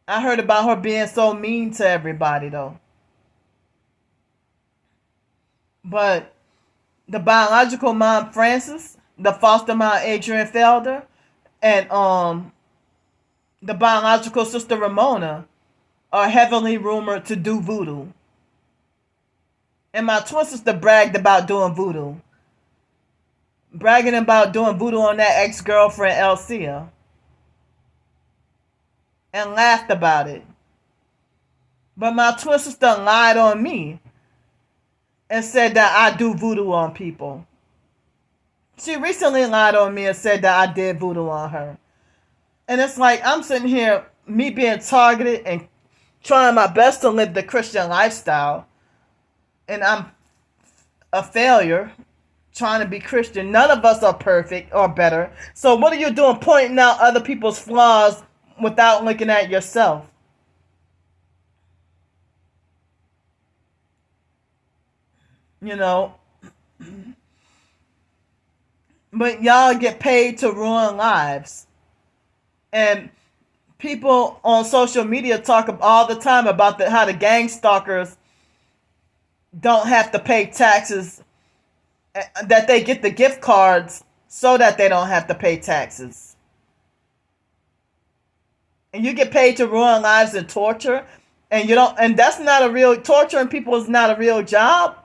I heard about her being so mean to everybody though. But the biological mom Frances, the foster mom Adrian Felder, and the biological sister Ramona are heavily rumored to do voodoo. And my twin sister bragged about doing voodoo. Bragging about doing voodoo on that ex-girlfriend Elsia. And laughed about it. But my twin sister lied on me and said that I do voodoo on people. She recently lied on me and said that I did voodoo on her. And it's like I'm sitting here, me being targeted and trying my best to live the Christian lifestyle. And I'm a failure trying to be Christian. None of us are perfect or better. So what are you doing pointing out other people's flaws without looking at yourself? You know, but y'all get paid to ruin lives. And people on social media talk all the time about how the gang stalkers don't have to pay taxes, that they get the gift cards so that they don't have to pay taxes. And you get paid to ruin lives and torture, and you don't, and that's not a real, torturing people is not a real job.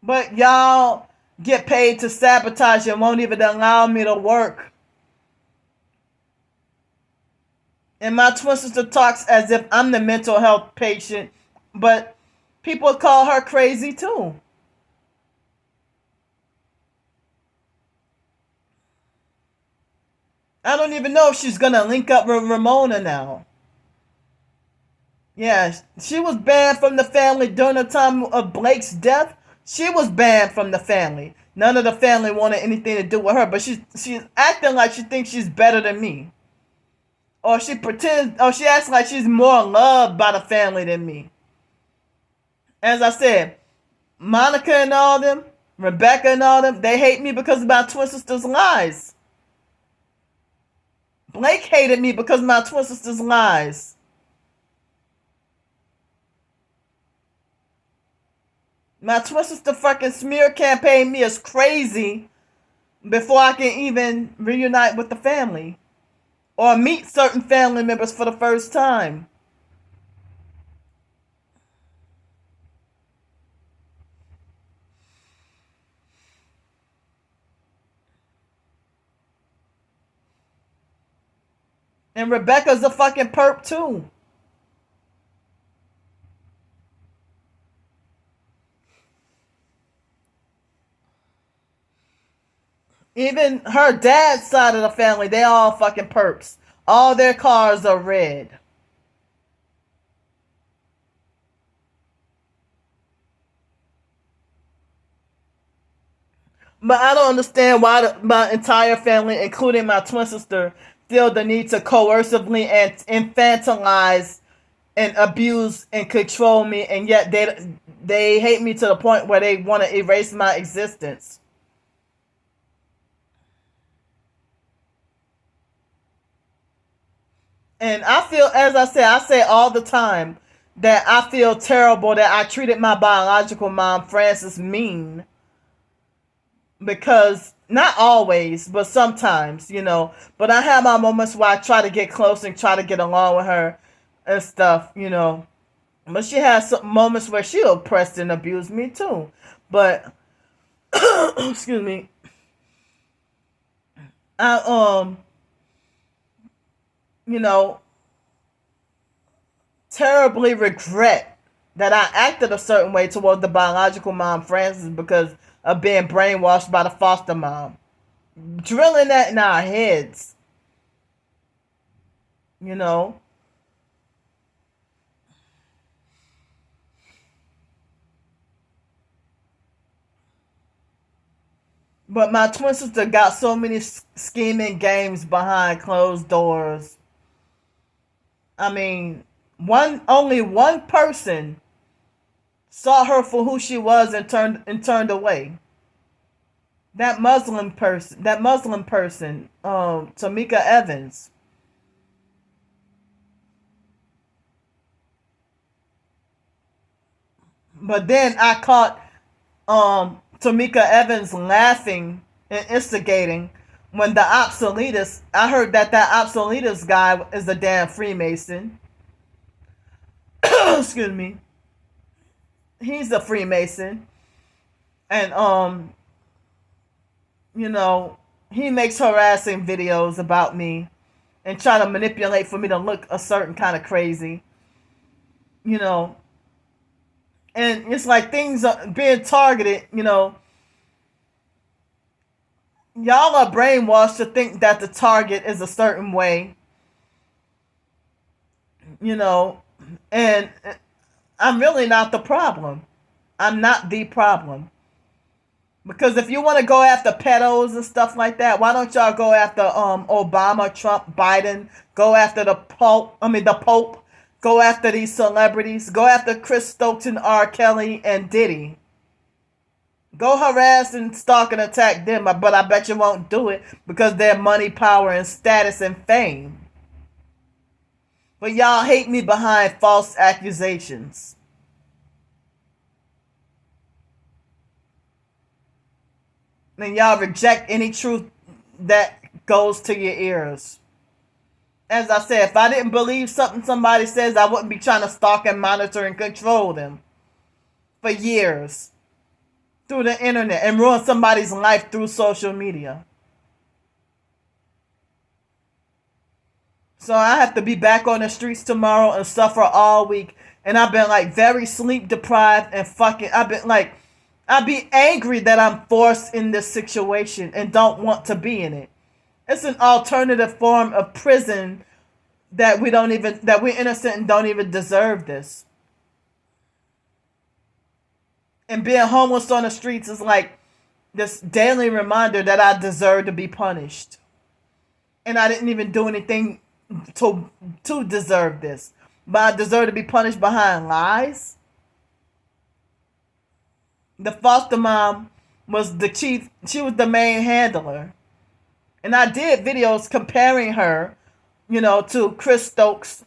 But y'all get paid to sabotage and won't even allow me to work. And my twin sister talks as if I'm the mental health patient, but people call her crazy too. I don't even know if she's gonna link up with Ramona now. Yeah, she was banned from the family during the time of Blake's death. She was banned from the family. None of the family wanted anything to do with her, but she's acting like she thinks she's better than me. Or she pretends, or she acts like she's more loved by the family than me. As I said, Monica and all them, Rebecca and all them, they hate me because of my twin sister's lies. Blake hated me because of my twin sister's lies. My twin sister fucking smear campaign me as crazy before I can even reunite with the family or meet certain family members for the first time. And Rebecca's a fucking perp too. Even her dad's side of the family, they all fucking perps. All their cars are red. But I don't understand why my entire family, including my twin sister, feel the need to coercively and infantilize and abuse and control me, and yet they hate me to the point where they want to erase my existence. And I feel, as I say all the time, that I feel terrible that I treated my biological mom, Frances, mean. Because, not always, but sometimes, you know. But I have my moments where I try to get close and try to get along with her and stuff, you know. But she has some moments where she oppressed and abused me too. But, excuse me. I, you know, terribly regret that I acted a certain way towards the biological mom, Frances, because of being brainwashed by the foster mom. drilling that in our heads, you know. But my twin sister got so many scheming games behind closed doors. I mean, only one person saw her for who she was and turned away. That Muslim person, Tamika Evans. But then I caught Tamika Evans laughing and instigating when the obsoletist. I heard that obsoletist guy is a damn Freemason. Excuse me. He's a Freemason, and you know, he makes harassing videos about me and try to manipulate for me to look a certain kind of crazy, you know. And it's like things are being targeted, you know. Y'all are brainwashed to think that the target is a certain way, you know. And I'm really not the problem. I'm not the problem. Because if you want to go after pedos and stuff like that, why don't y'all go after Obama, Trump, Biden, go after the Pope, go after these celebrities, go after Chris Stokes and R. Kelly and Diddy. Go harass and stalk and attack them, but I bet you won't do it because they're money, power, and status and fame. But y'all hate me behind false accusations. And y'all reject any truth that goes to your ears. As I said, if I didn't believe something somebody says, I wouldn't be trying to stalk and monitor and control them for years through the internet and ruin somebody's life through social media. So I have to be back on the streets tomorrow and suffer all week. And I've been like very sleep deprived and I'd be angry that I'm forced in this situation and don't want to be in it. It's an alternative form of prison that we're innocent and don't even deserve this. And being homeless on the streets is like this daily reminder that I deserve to be punished. And I didn't even do anything to deserve this. But I deserve to be punished behind lies. The foster mom was the chief. She was the main handler. And I did videos comparing her, you know, to Chris Stokes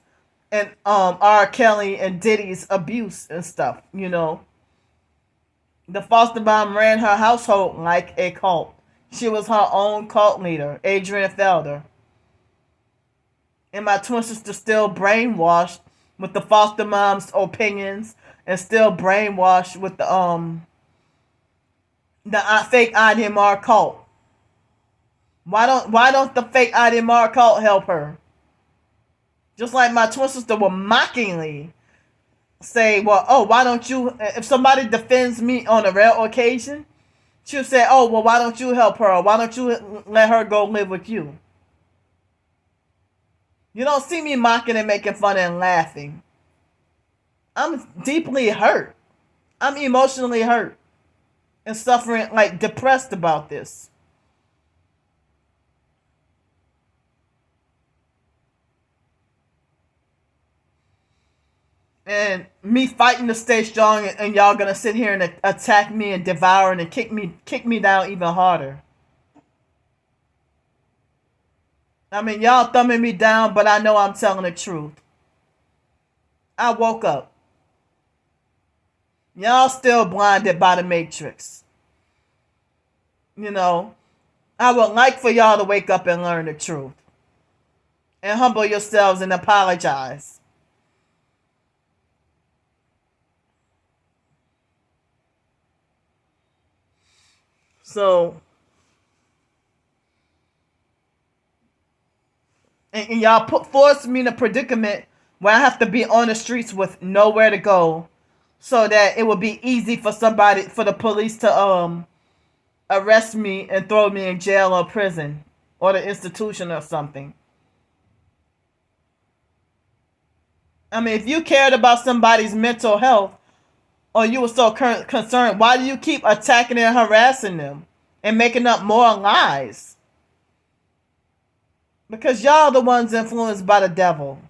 and R. Kelly and Diddy's abuse and stuff, you know. The foster mom ran her household like a cult. She was her own cult leader, Adrian Felder. And my twin sister still brainwashed with the foster mom's opinions and still brainwashed with the fake IDMR cult. Why don't the fake IDMR cult help her? Just like my twin sister will mockingly say, well, oh, why don't you, if somebody defends me on a rare occasion, she'll say, oh, well, why don't you help her? Or why don't you let her go live with you? You don't see me mocking and making fun and laughing. I'm deeply hurt. I'm emotionally hurt and suffering, like depressed about this. And me fighting to stay strong, and y'all gonna sit here and attack me and devour and kick me down even harder. I mean, y'all thumbing me down, but I know I'm telling the truth. I woke up. Y'all still blinded by the Matrix. You know, I would like for y'all to wake up and learn the truth. And humble yourselves and apologize. So, and y'all forced me in a predicament where I have to be on the streets with nowhere to go, so that it would be easy for the police to arrest me and throw me in jail or prison or the institution or something. I mean, if you cared about somebody's mental health or you were so concerned, why do you keep attacking and harassing them and making up more lies? Because y'all the ones influenced by the devil.